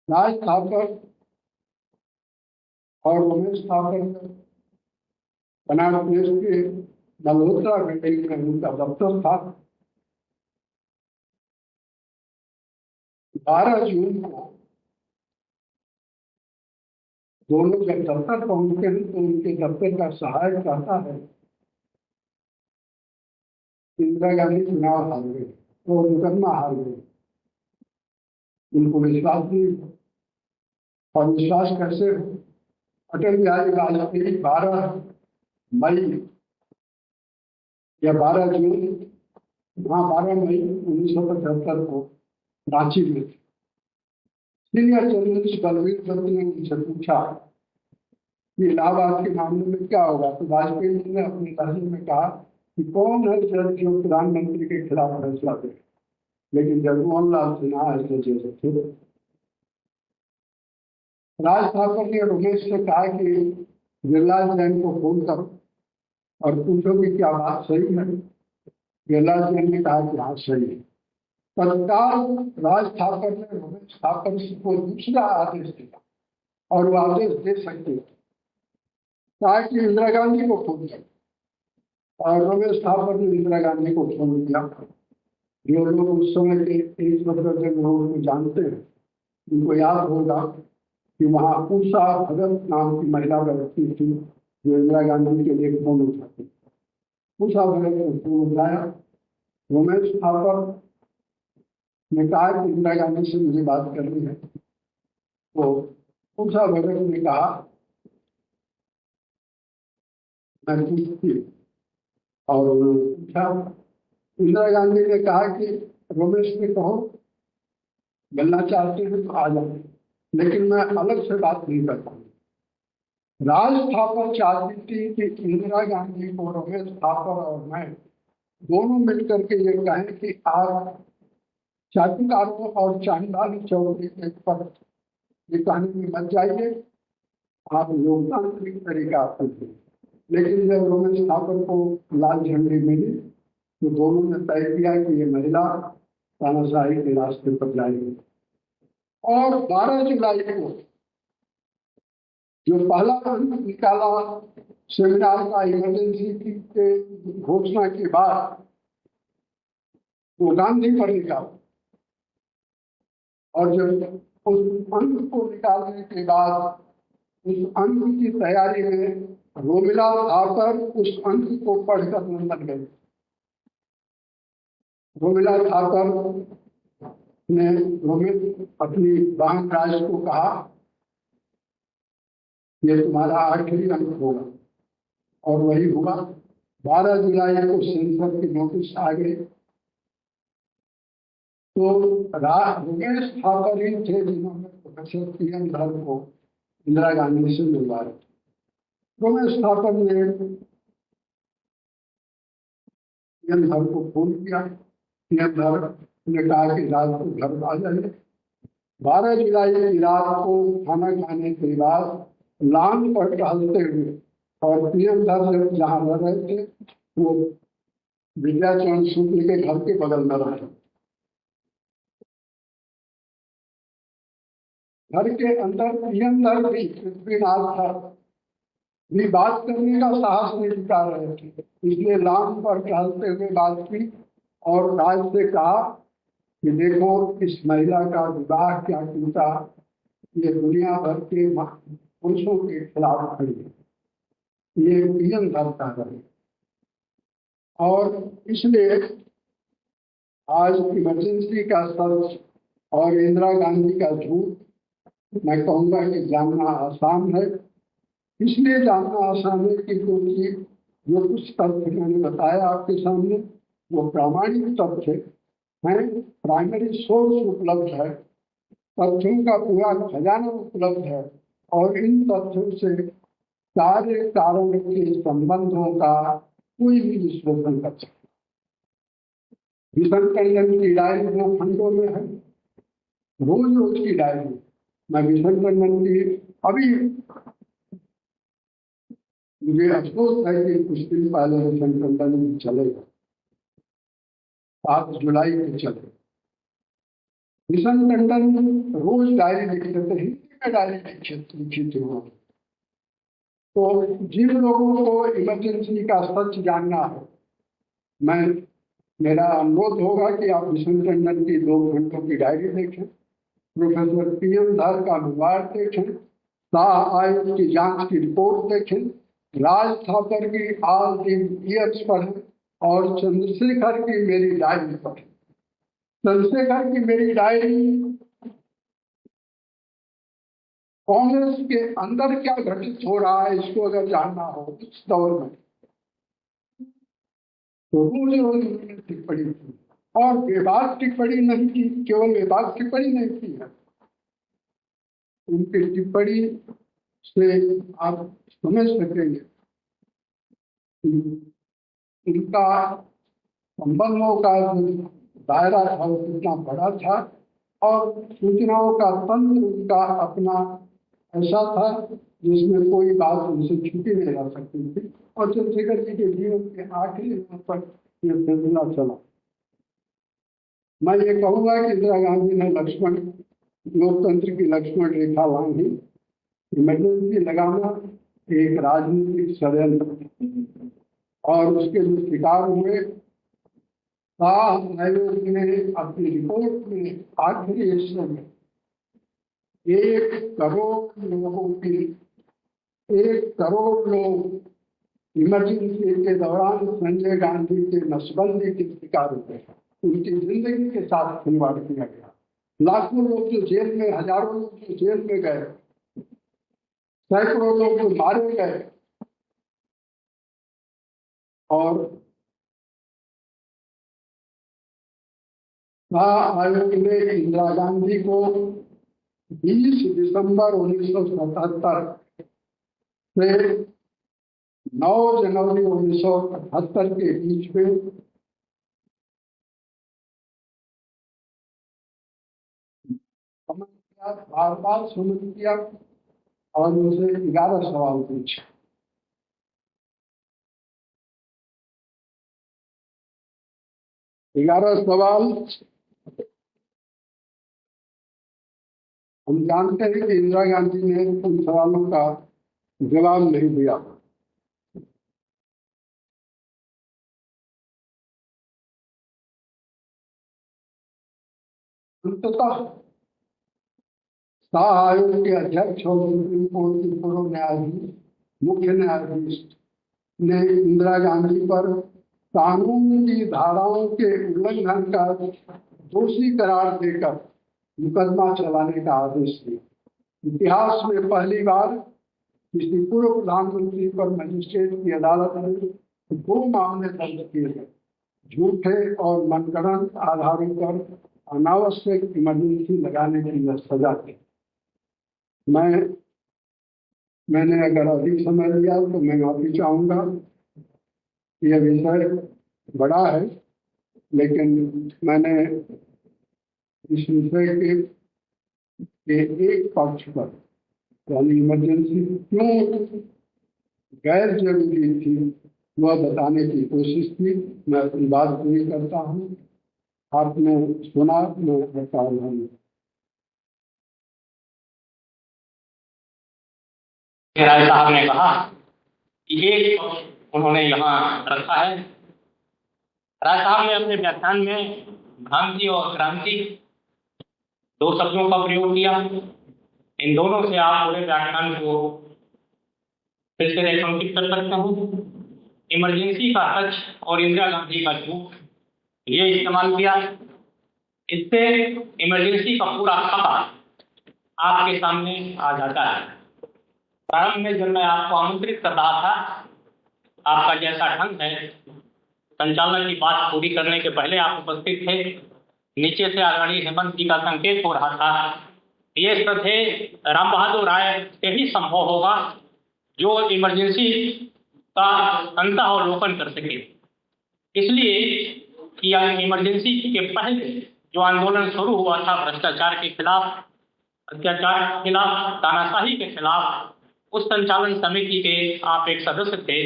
राज थापर और रमेश थापर बनारस के मल्होत्रा बिल्डिंग में उनका दफ्तर था। 12 जून को दोनों जब दफ्तर पहुंचते हैं तो उनके दफ्तर का सहायक कहता है इंदिरा गांधी चुनाव हार गए, वो मुकदमा हार गए। उनको विश्वास नहीं और विश्वास कैसे हो। अटल बिहारी वाजपेयी 12 मई या 12 जून 12 मई 1975 को रांची में थे। सीनियर जर्नलिस्ट बलवीर दत्त ने उनसे पूछा कि इलाहाबाद के मामले में क्या होगा, तो वाजपेयी जी ने अपने लहजे में कहा कि कौन है जज जो प्रधानमंत्री के खिलाफ फैसला दे, लेकिन जगमोहन लाल सिन्हा ऐसे जज थे। राज थापर ने रमेश से कहा कि गिरिराज जैन को फोन करो और पूछो कि क्या बात सही है। गिरिराज जैन ने कहा कि हाँ सही है। तत्काल राज थापर ने रमेश थापर को दूसरा आदेश दिया और वो आदेश दे सकते कहा कि इंदिरा गांधी को फोन करो, और रमेश थापर ने इंदिरा गांधी को फोन किया। जो लोग उस समय के 1 लोगों को जानते हैं उनको याद होगा कि वहाँ उषा भगत नाम की महिला व्यक्ति थी जो इंदिरा गांधी के लिए फोन उठाती। उषा भगत ने फोन उठाया। रमेश थापर ने कहा कि इंदिरा गांधी से मुझे बात करनी है। तो उषा भगत ने कहा मैं पूछती हूँ। और उन्होंने पूछा, इंदिरा गांधी ने कहा कि रमेश से कहो मिलना चाहते हैं तो आ जाओ, लेकिन मैं अलग से बात नहीं करता हूँ। राज थापर चाहती थी कि इंदिरा गांधी को रमेश थापर और मैं दोनों मिलकर के ये कहें कि आप चाटुकारों और चांदानी चौधरी के पर ये कहानी में मत जाइए, आप लोकतांत्रिक तरीका अपनाइए। लेकिन जब रमेश थापर को लाल झंडी मिली तो दोनों ने तय किया कि ये महिला तानाशाही के रास्ते पर जाएगी। और 12 जुलाई को जो पहला अंक निकाला सेमिनार का इमरजेंसी के घोषणा के बाद, वो गांधी पर निकाला। और जब उस अंक को निकालने के बाद उस अंक की तैयारी में रोमिला थापर उस अंक को पढ़कर लंदन गए। रोमिला थापर ने अपनी बहन राज को कहा, ये तुम्हारा आखिरी अंक होगा। और वही हुआ। 12 जुलाई को सेंसर की नोटिस आ गई। तो रमेश थापर ही थे जिन्होंने प्रोफेसर पीएन धर को इंदिरा गांधी से मिलवाया। रमेश थापर ने पीएन धर को फोन किया। पीएन धर ने कहा कि रात को घर आ जाइए। 12 जुलाई की रात को खाना खाने के बाद लॉन पर टहलते हुए, और पीएन धर जहाँ रह रहे थे वो विद्याचरण शुक्ल के घर के बगल में रहे। घर के अंदर पीएन धर भी पृथ्वीनाथ था भी बात करने का साहस नहीं जुटा रहे थे, इसलिए लॉन पर टहलते हुए बात की और राज से कहा कि देखो इस महिला का विवाह क्या टूटा, ये दुनिया भर के पुरुषों के खिलाफ खड़ी है, ये पीएन धर का है। और इसलिए आज इमरजेंसी का सर्च और इंदिरा गांधी का झूठ मैं कहूँगा कि जानना आसान है। इसलिए जानना आसान है कि क्योंकि जो कुछ तथ्य मैंने बताया आपके सामने वो प्रामाणिक तथ्य हैं, प्राइमरी सोर्स उपलब्ध है, तथ्यों का पूरा खजाना उपलब्ध है। और इन तथ्यों से कार्य कारण के संबंधों का कोई भी विश्लेषण कर सकता। भीषण टंडन की डायरी 2 खंडों में है, रोज रोज की डायरी। मैं भीषण टंडन की अभी मुझे अफसोस है कि कुछ दिन पहले भीषण टंडन चलेगा, 7 जुलाई को चले। भीषण टंडन रोज डायरी लिखते थे, हिंदी में डायरी लिखी थी वो। तो जिन लोगों को इमरजेंसी का सच जानना है, मेरा अनुरोध होगा कि आप भीषण टंडन की 2 घंटों की डायरी देखें, प्रोफेसर पीएन धर का अनुवाद देखें, शाह आयोग की जांच की रिपोर्ट देखें, राज थापर की ऑल द ईयर्स पढ़ें और चंद्रशेखर की मेरी डायरी पढ़ें। चंद्रशेखर की मेरी डायरी कांग्रेस के अंदर क्या घटित हो रहा है इसको अगर जानना हो इस दौर में, तो रोज रोज उन्होंने टिप्पणी की। और बेबाक टिप्पणी नहीं की, केवल बेबाक टिप्पणी नहीं की है, उनकी टिप्पणी से आप समझ सकेंगे उनका संबंधों का जो दायरा था वो कितना बड़ा था, और सूचनाओं का तंत्र उनका अपना ऐसा था जिसमें कोई बात उनसे छुपी नहीं रह सकती थी। और चंद्रशेखर जी के जीवन के आखिरी दिन तक ये सिलसिला चला। मैं ये कहूँगा कि इंदिरा गांधी ने लोकतंत्र की लक्ष्मण रेखा लांघी। इमरजेंसी लगाना एक राजनीतिक षड्यंत्र और उसके जो शिकार हुए, शाह आयोग ने अपनी रिपोर्ट में आखिरी हिस्से में 1 करोड़ लोगों की 1 करोड़ लोग इमरजेंसी के दौरान संजय गांधी के नसबंदी के शिकार हुए, उनकी जिंदगी के साथ खिलवाड़ किया गया। लाखों लोग जो जेल में, हजारों लोग जो जेल में गए, सैकड़ों लोग जो मारे गए, और आयोग ने इंदिरा गांधी को 20 दिसंबर 1977 से 9 जनवरी 1978 के बीच में बार बार सुमित किया और मुझे 11 सवाल पूछे। ग्यारह सवाल हम जानते हैं कि इंदिरा गांधी ने उन सवालों का जवाब नहीं दिया। अंततः शाह आयोग के अध्यक्ष और सुप्रीम कोर्ट के पूर्व न्यायाधीश मुख्य न्यायाधीश ने इंदिरा गांधी पर कानून की धाराओं के उल्लंघन का दोषी करार देकर मुकदमा चलाने का आदेश दिया। इतिहास में पहली बार किसी पूर्व प्रधानमंत्री पर मजिस्ट्रेट की अदालत ने 2 मामले दर्ज किए हैं, झूठे और मनगढ़ंत आधारों पर अनावश्यक इमरजेंसी लगाने की सजा दी। मैंने अगर अधिक समय लिया तो मैं माफी चाहूंगा। यह विषय बड़ा है, लेकिन मैंने इस विषय के एक पक्ष पर, यानी इमरजेंसी क्यों गैर जरूरी थी, वह बताने की कोशिश की। मैं अपनी बात पूरी करता हूँ। आपने सुना, मैं बता रहा हूँ। राय साहब ने कहा कि एक पक्ष उन्होंने यहाँ रखा है। राय साहब ने अपने व्याख्यान में भ्रांति और क्रांति 2 शब्दों का प्रयोग किया। इन दोनों से आप पूरे व्याख्यान को फिर से रेखांकित कर सकते हैं। इमरजेंसी का सच और इंदिरा गांधी का झूठ ये इस्तेमाल किया। इससे इमरजेंसी का पूरा खाता आपके सामने आ जाता है। प्रारंभ में जब मैं आपको आमंत्रित कर रहा था, आपका जैसा ढंग है, संचालन की बात पूरी करने के पहले आप उपस्थित थे, नीचे से आदरणीय हेमंत जी का संकेत हो रहा था। ये श्रद्धेय राम बहादुर राय से ही संभव होगा जो इमरजेंसी का अंतःअवलोकन कर सके। इसलिए कि इमरजेंसी के पहले जो आंदोलन शुरू हुआ था भ्रष्टाचार के खिलाफ, अत्याचार के खिलाफ, तानाशाही के खिलाफ, उस संचालन समिति के आप एक सदस्य थे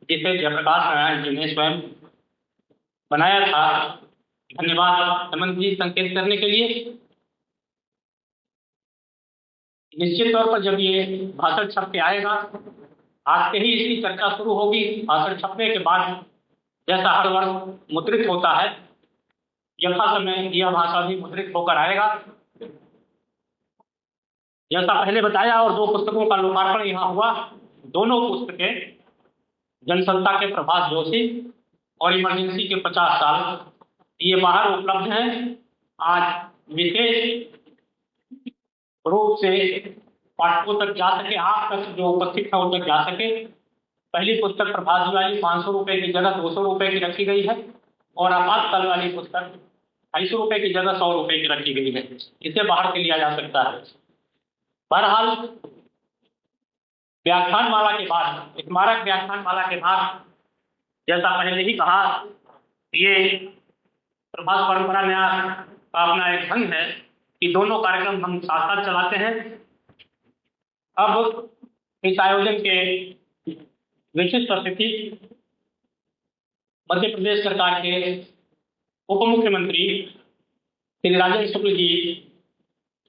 जिसे जयप्रकाश नारायण जी ने स्वयं बनाया था। धन्यवाद हेमंत जी संकेत करने के लिए। निश्चित तौर पर जब ये भाषण छप के आएगा, आज से ही इसकी चर्चा शुरू होगी। भाषण छपने के बाद जैसा हर वर्ष मुद्रित होता है, यथा समय यह भाषा भी मुद्रित होकर आएगा। जैसा पहले बताया, और 2 पुस्तकों का लोकार्पण यहाँ हुआ। दोनों पुस्तकें जनसत्ता के प्रभास जोशी और इमरजेंसी के 50 साल ये बाहर उपलब्ध हैं। आज विशेष रूप से पाठकों तक जा सके, आप तक जो उपस्थित है उन तक जा सके। पहली पुस्तक प्रभास वाली 500 रुपये की जगह 200 रुपये की रखी गई है, और आपातकाल वाली पुस्तक 250 रुपये की जगह 100 रुपये की रखी गई है। इसे बाहर से लिया जा सकता है। बहरहाल व्याख्यानमाला के बाद, स्मारक व्याख्यानमाला के बाद, जैसा पहले ही कहा, ये प्रभास परंपरा न्यास का अपना एक ढंग है कि दोनों कार्यक्रम हम साथ साथ चलाते हैं। अब इस आयोजन के विशिष्ट अतिथि मध्य प्रदेश सरकार के उप मुख्यमंत्री श्री राजेंद्र शुक्ल जी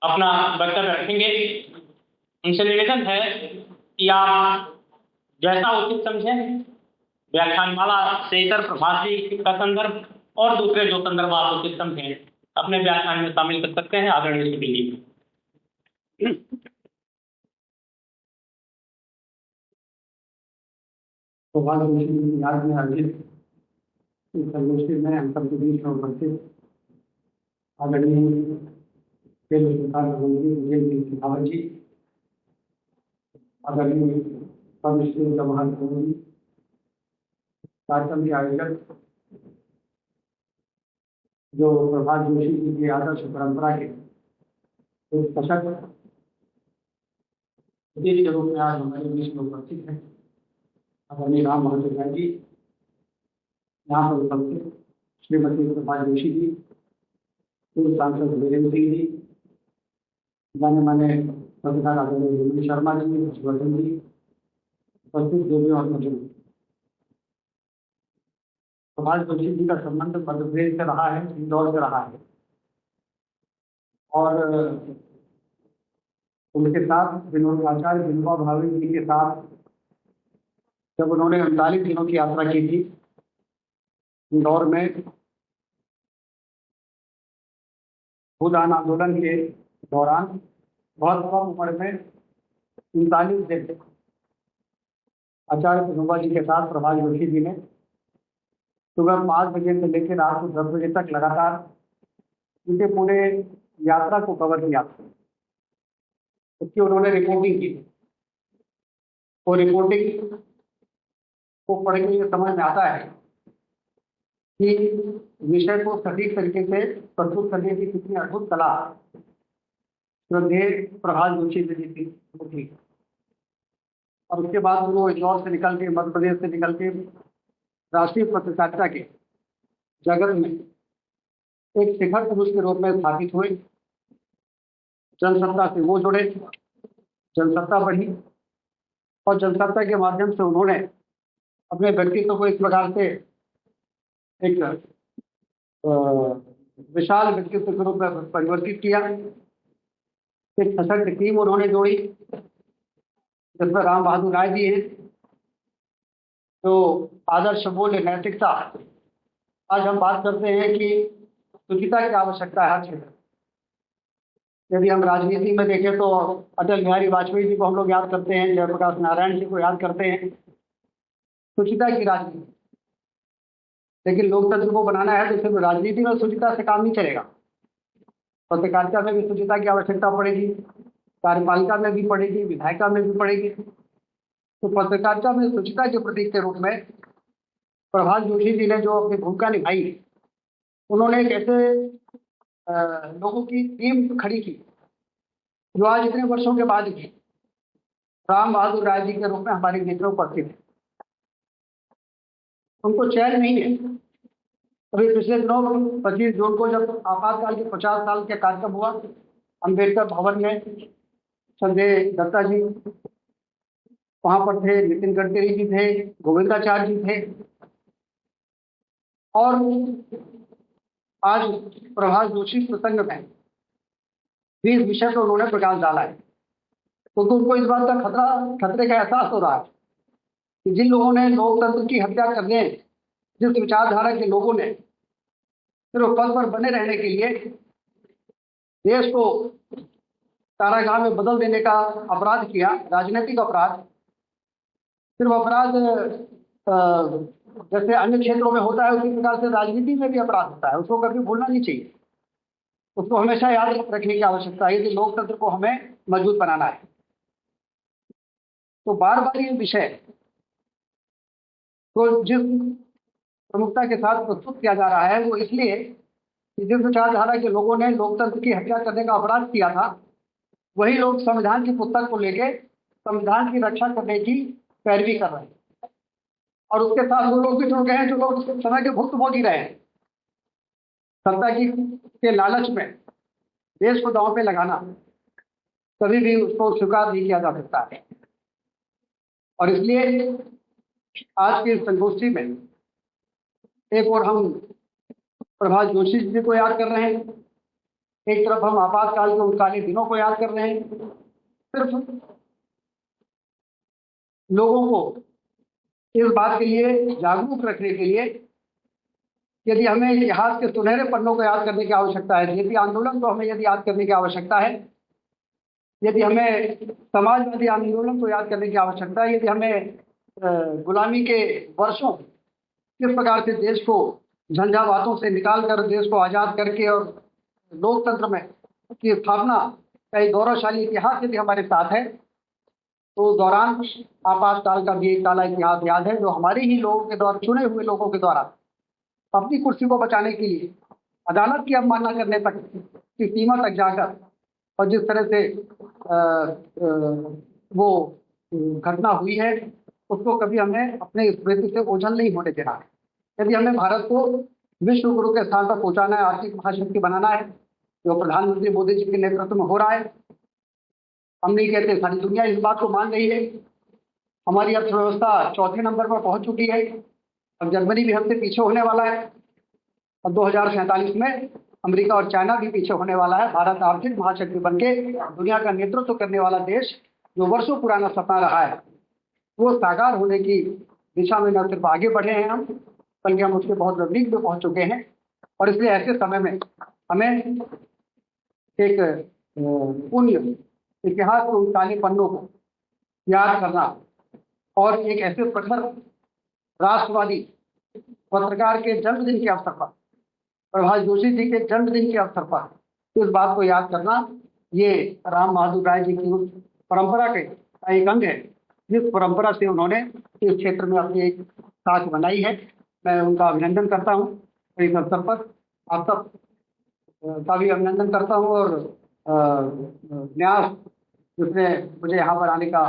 अपना वक्तव्य रखेंगे। उनसे निवेदन है कि आप जैसा उचित समझें, व्याख्यानमाला से इतर प्रभाषी का संदर्भ और दूसरे जो संदर्भ आप उचित समझें अपने व्याख्यान में शामिल कर सकते हैं। आदरणीय शुक्ल जी। याद में आयोजित इस संगोष्ठी में अंतर प्रदेश में उपस्थित आदरणीय केंद्र सरकार मंत्री विजय शेखावत जी, आदरणीय पद्मश्री जवाहर जी, कार्यक्रम के आयोजक जो प्रभात जोशी जी की आदर्श परंपरा के एक सशक्त प्रतीक के रूप में आज हमारे बीच में उपस्थित हैं आदरणीय राम महतो जी, यहाँ पर उपस्थित श्रीमती प्रभात जोशी जी, पूर्व सांसद वीरेंद्र सिंह जी, जाने माने पत्रकार आदरणीय हेमंत शर्मा जी, हर्षवर्धन जी, उपस्थित जो भी और मौजूद। प्रभात जोशी जी का संबंध मध्य प्रदेश से रहा है, इंदौर से रहा है, और उनके साथ विनोद आचार्य विनोबा भावे जी के साथ जब उन्होंने 39 दिनों की यात्रा की थी इंदौर में भूदान आंदोलन के दौरान, बहुत कम उम्र में 39 दिन आचार्य विनोबा जी के साथ प्रभात जोशी जी ने सुबह 5 बजे से लेकर रात को 10 बजे तक लगातार उनके पूरे यात्रा को कवर किया, उसकी उन्होंने रिपोर्टिंग की। वो रिपोर्टिंग को पढ़ के ये समझ में आता है कि विषय को सटीक तरीके से प्रस्तुत करने की कितनी अद्भुत कला श्रद्धेय प्रभात जोशी जी थी। और उसके बाद वो इंदौर से निकल के, मध्य प्रदेश से निकल के राष्ट्रीय पत्रकारिता के जगत में एक शिखर पुरुष के रूप में स्थापित हुए। जनसत्ता से वो जुड़े, जनसत्ता बढ़ी और जनसत्ता के माध्यम से उन्होंने अपने व्यक्तित्व को इस प्रकार से एक विशाल व्यक्तित्व के रूप में परिवर्तित किया। एक सशक्त टीम उन्होंने जोड़ी जिसमें राम बहादुर राय जी हैं, तो आदर्श मूल्य नैतिकता। आज हम बात करते हैं कि शुचिता की आवश्यकता है हर क्षेत्र। यदि हम राजनीति में देखें तो अटल बिहारी वाजपेयी जी को हम लोग याद करते हैं, जयप्रकाश नारायण जी को याद करते हैं, शुचिता की राजनीति। लेकिन लोकतंत्र को बनाना है तो सिर्फ राजनीति में शुचिता से काम नहीं चलेगा, पत्रकारिता में भी शुचिता की आवश्यकता पड़ेगी, कार्यपालिका में भी पड़ेगी, विधायिका में भी पड़ेगी। तो पत्रकारिता में शुचिता के प्रतीक के रूप में प्रभात जोशी जी ने जो अपनी भूमिका निभाई, उन्होंने एक ऐसे लोगों की टीम खड़ी की जो आज इतने वर्षों के बाद भी राम बहादुर राय जी के रूप में हमारे बीच में उपस्थित है। उनको चैन नहीं है। अभी पिछले दिनों 25 जून को जब आपातकाल के 50 साल के कार्यक्रम हुआ अम्बेडकर भवन में, संजय दत्ता जी वहां पर थे, नितिन गडकरी जी थे, गोविंदाचार्य जी थे, और आज प्रभात जोशी प्रसंग में भी इस विषय पर उन्होंने प्रकाश डाला है। तो उनको इस बात का खतरे का एहसास हो रहा है कि जिन लोगों ने लोकतंत्र की हत्या करने, जिस विचारधारा के लोगों ने सिर्फ पद पर बने रहने के लिए देश को कारागार में बदल देने का अपराध किया, राजनीतिक अपराध, सिर्फ अपराध जैसे अन्य क्षेत्रों में होता है उसी प्रकार से राजनीति में भी अपराध होता है, उसको कभी भूलना नहीं चाहिए, उसको हमेशा याद रखने की आवश्यकता है कि लोकतंत्र को हमें मजबूत बनाना है। तो बार बार ये विषय तो जिस प्रमुखता के साथ प्रस्तुत किया जा रहा है वो इसलिए कि जिस विचारधारा के लोगों ने लोकतंत्र की हत्या करने का अपराध किया था, वही लोग संविधान की पुस्तक को लेके संविधान की रक्षा करने की पैरवी कर रहे हैं। और उसके साथ वो लोग भी जुड़ गए हैं जो लोग समय के भुक्तभोगी रहे हैं। सत्ता की के लालच में देश को दांव पे लगाना कभी भी उसको स्वीकार नहीं किया जा सकता है। और इसलिए आज की संगोष्ठी में एक और हम प्रभात जोशी जी को याद कर रहे हैं, एक तरफ हम आपातकाल के उन काले दिनों को याद कर रहे हैं। सिर्फ लोगों को इस बात के लिए जागरूक रखने के लिए यदि हमें इतिहास के सुनहरे पन्नों को याद करने की आवश्यकता है, जेपी आंदोलन को हमें यदि याद करने की आवश्यकता है, यदि हमें समाजवादी आंदोलन को याद करने की आवश्यकता है, यदि हमें गुलामी के वर्षों किस प्रकार से देश को झंझावातों से निकाल कर देश को आज़ाद करके और लोकतंत्र में की स्थापना का एक गौरवशाली इतिहास यदि हमारे साथ है, तो उस दौरान आपातकाल का भी एक काला इतिहास याद है, जो हमारे ही लोगों के द्वारा, चुने हुए लोगों के द्वारा अपनी कुर्सी को बचाने के लिए अदालत की अवमानना करने तक की सीमा तक जाकर और जिस तरह से वो घटना हुई है, उसको कभी हमें अपने स्मृति से ओझल नहीं होने देना है। यदि हमें भारत को विश्व गुरु के स्थान पर पहुंचाना है, आर्थिक महाशक्ति बनाना है, जो प्रधानमंत्री मोदी जी के नेतृत्व में हो रहा है, हम नहीं कहते, सारी दुनिया इस बात को मान रही है। हमारी अर्थव्यवस्था चौथे नंबर पर पहुंच चुकी है, अब जर्मनी भी हमसे पीछे होने वाला है, और 2047 में अमेरिका और चाइना भी पीछे होने वाला है। भारत आर्थिक महाशक्ति बनके दुनिया का नेतृत्व करने वाला देश, जो वर्षों पुराना सपना रहा है, वो साकार होने की दिशा में न सिर्फ आगे बढ़े हैं हम, बल्कि हम उसके बहुत नजदीक में पहुंच चुके हैं। और इसलिए ऐसे समय में हमें एक पुण्य इतिहास के उन काले पन्नों को याद करना और एक ऐसे प्रखर राष्ट्रवादी पत्रकार के जन्मदिन के अवसर पर, प्रभाष जोशी जी के जन्मदिन के अवसर पर इस बात को याद करना, ये राम बहादुर राय जी की उस परंपरा के एक अंग है जिस परंपरा से उन्होंने इस क्षेत्र में अपनी एक साख बनाई है। मैं उनका अभिनंदन करता हूँ। इस अवसर पर आप सब का भी अभिनंदन करता हूँ, और न्यास जिसने मुझे यहाँ पर आने का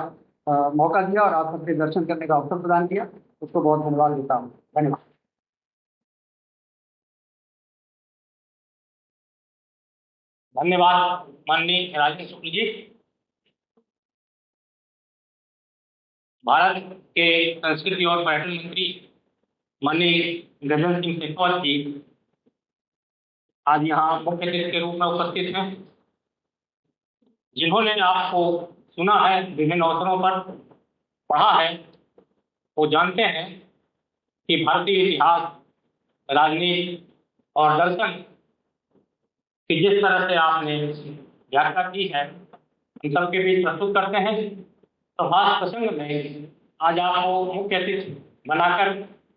मौका दिया और आप सबके दर्शन करने का अवसर प्रदान किया, उसको बहुत धन्यवाद देता हूँ। धन्यवाद। धन्यवाद माननीय राजेंद्र शुक्ल जी। भारत के संस्कृति और पर्यटन मंत्री माननीय गजेंद्र सिंह शेखावत जी आज यहाँ मुख्य अतिथि के रूप में उपस्थित हैं, जिन्होंने आपको सुना है, विभिन्न अवसरों पर पढ़ा है, वो जानते हैं कि भारतीय इतिहास, राजनीति और दर्शन की जिस तरह से आपने व्याख्या की है, इन सबके बीच प्रस्तुत करते हैं। प्रभास प्रसंग में आज आपको मुख्य अतिथि बनाकर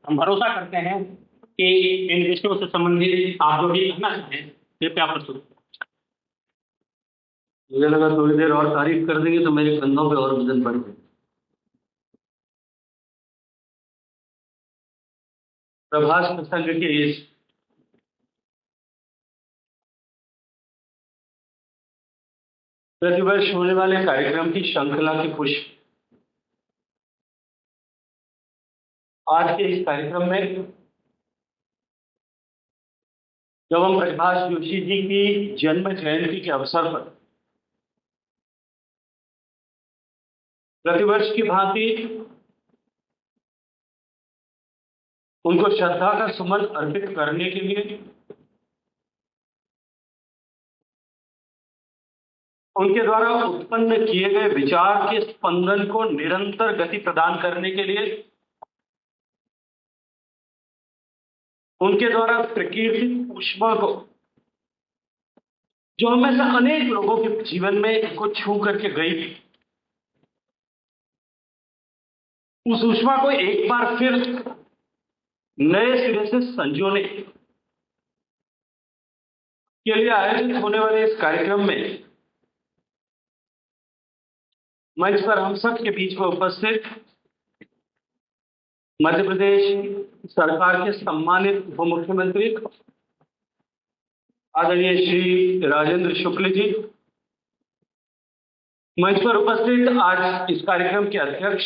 हम भरोसा करते हैं कि इन विषयों से संबंधित आप जो भी कहना चाहें, कृपया प्रस्तुत। मुझे लगा थोड़ी देर और तारीफ कर देंगे तो मेरे कंधों पे और वजन बढ़ गए। प्रभास प्रसंग के इस प्रतिवर्ष होने वाले कार्यक्रम की श्रृंखला के पुष्प आज के इस कार्यक्रम में, जब हम प्रभाष जोशी जी की जन्म जयंती के अवसर पर प्रतिवर्ष की भांति उनको श्रद्धा का सुमन अर्पित करने के लिए, उनके द्वारा उत्पन्न किए गए विचार के स्पंदन को निरंतर गति प्रदान करने के लिए, उनके द्वारा प्रकीर्तित ऊष्मा को, जो हमेशा अनेक लोगों के जीवन में को छू करके गई थी, उस ऊष्मा को एक बार फिर नए सिरे से संजोने के लिए आयोजित होने वाले इस कार्यक्रम में मंच पर हम सब के बीच में उपस्थित मध्य प्रदेश सरकार के सम्मानित उप मुख्यमंत्री आदरणीय श्री राजेंद्र शुक्ल जी, मंच पर उपस्थित आज इस कार्यक्रम के अध्यक्ष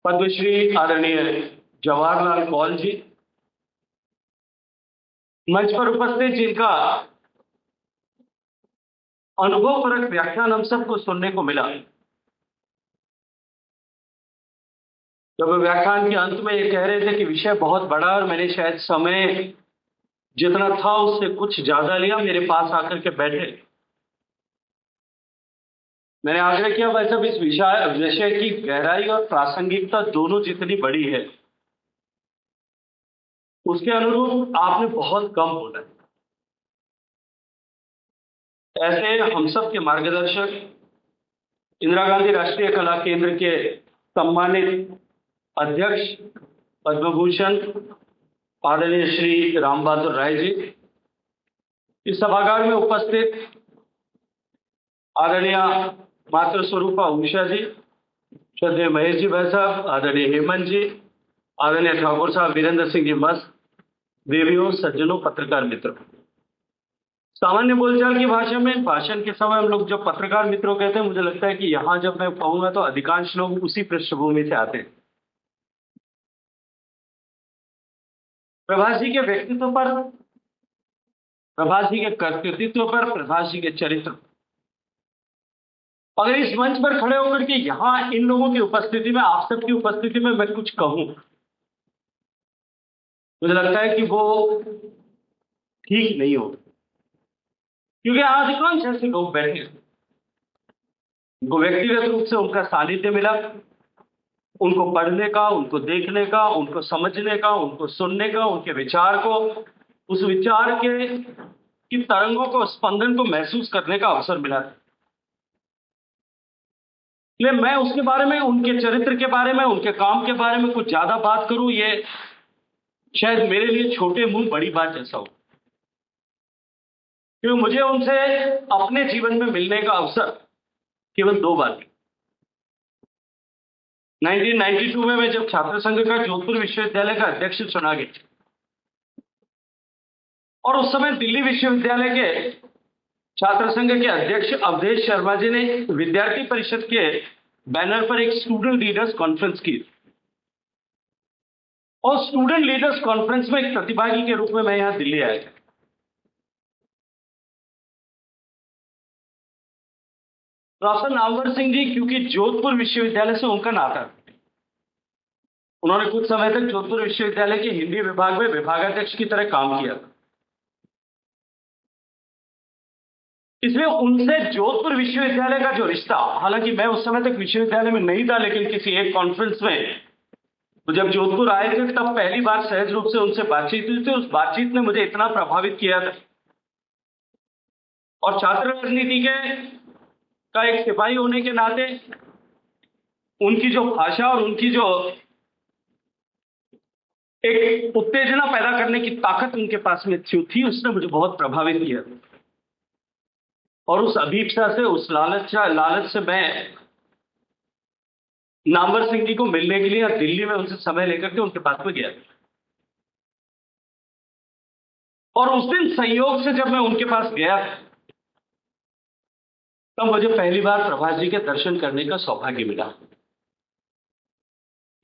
पद्मश्री आदरणीय जवाहरलाल कौल जी, मंच पर उपस्थित जिनका अनुभवपरक व्याख्यान हम सबको सुनने को मिला, जब व्याख्यान के अंत में ये कह रहे थे कि विषय बहुत बड़ा और मैंने शायद समय जितना था उससे कुछ ज्यादा लिया, मेरे पास आकर के बैठे, मैंने आग्रह किया भाई साहब इस विषय की गहराई और प्रासंगिकता दोनों जितनी बड़ी है उसके अनुरूप आपने बहुत कम बोला है। ऐसे हम सब के मार्गदर्शक इंदिरा गांधी राष्ट्रीय कला केंद्र के सम्मानित अध्यक्ष पद्म भूषण आदरणीय श्री राम बहादुर राय जी, इस सभागार में उपस्थित आदरणीय मातृ स्वरूपा उषा जी, श्रद्धेय महेश जी भाई साहब, आदरणीय हेमंत जी, आदरणीय ठाकुर साहब वीरेंद्र सिंह जी मस्त, देवियों, सज्जनों, पत्रकार मित्रों। सामान्य बोलचाल की भाषा में भाषण के समय हम लोग जब पत्रकार मित्रों कहते हैं, मुझे लगता है कि यहां जब मैं कहूंगा तो अधिकांश लोग उसी पृष्ठभूमि से आते हैं। प्रभाष जी के व्यक्तित्व पर, प्रभाष जी के कृतित्व पर, प्रभाष जी के चरित्र, अगर इस मंच पर खड़े होकर के यहां इन लोगों की उपस्थिति में, आप सबकी उपस्थिति में मैं कुछ कहूं, मुझे लगता है कि वो ठीक नहीं होगा, क्योंकि अधिकांश ऐसे लोग बैठे हैं, उनको व्यक्तिगत रूप से उनका सानिध्य मिला, उनको पढ़ने का, उनको देखने का, उनको समझने का, उनको सुनने का, उनके विचार को, उस विचार के की तरंगों को, स्पंदन को महसूस करने का अवसर मिला। इसलिए मैं उसके बारे में, उनके चरित्र के बारे में, उनके काम के बारे में कुछ ज्यादा बात करूं, ये शायद मेरे लिए छोटे मुंह बड़ी बात जैसा हो, क्योंकि मुझे उनसे अपने जीवन में मिलने का अवसर केवल 2 बार मिला। 1992 में मैं जब छात्र संघ का जोधपुर विश्वविद्यालय का अध्यक्ष चुना गया, और उस समय दिल्ली विश्वविद्यालय के छात्र संघ के अध्यक्ष अवधेश शर्मा जी ने विद्यार्थी परिषद के बैनर पर एक स्टूडेंट लीडर्स कॉन्फ्रेंस की, और स्टूडेंट लीडर्स कॉन्फ्रेंस में एक प्रतिभागी के रूप में मैं यहां दिल्ली आया था। प्रोफेसर नामवर सिंह जी, क्योंकि जोधपुर विश्वविद्यालय से उनका नाता, उन्होंने कुछ समय तक जोधपुर विश्वविद्यालय के हिंदी विभाग में विभागाध्यक्ष की तरह काम किया, इसलिए उनसे जोधपुर विश्वविद्यालय का जो रिश्ता, हालांकि मैं उस समय तक विश्वविद्यालय में नहीं था, लेकिन किसी एक कॉन्फ्रेंस में तो जब जोधपुर आए थे तब पहली बार सहज रूप से उनसे बातचीत हुई थी। उस बातचीत ने मुझे इतना प्रभावित किया था, और छात्र राजनीति के का एक सिपाही होने के नाते उनकी जो भाषा और उनकी जो एक उत्तेजना पैदा करने की ताकत उनके पास में थी, उसने मुझे बहुत प्रभावित किया। और उस अभीपसा से, उस लालच से मैं नामवर सिंह जी को मिलने के लिए दिल्ली में उनसे समय लेकर के उनके पास में गया, और उस दिन संयोग से जब मैं उनके पास गया तब मुझे पहली बार प्रभाष जी के दर्शन करने का सौभाग्य मिला।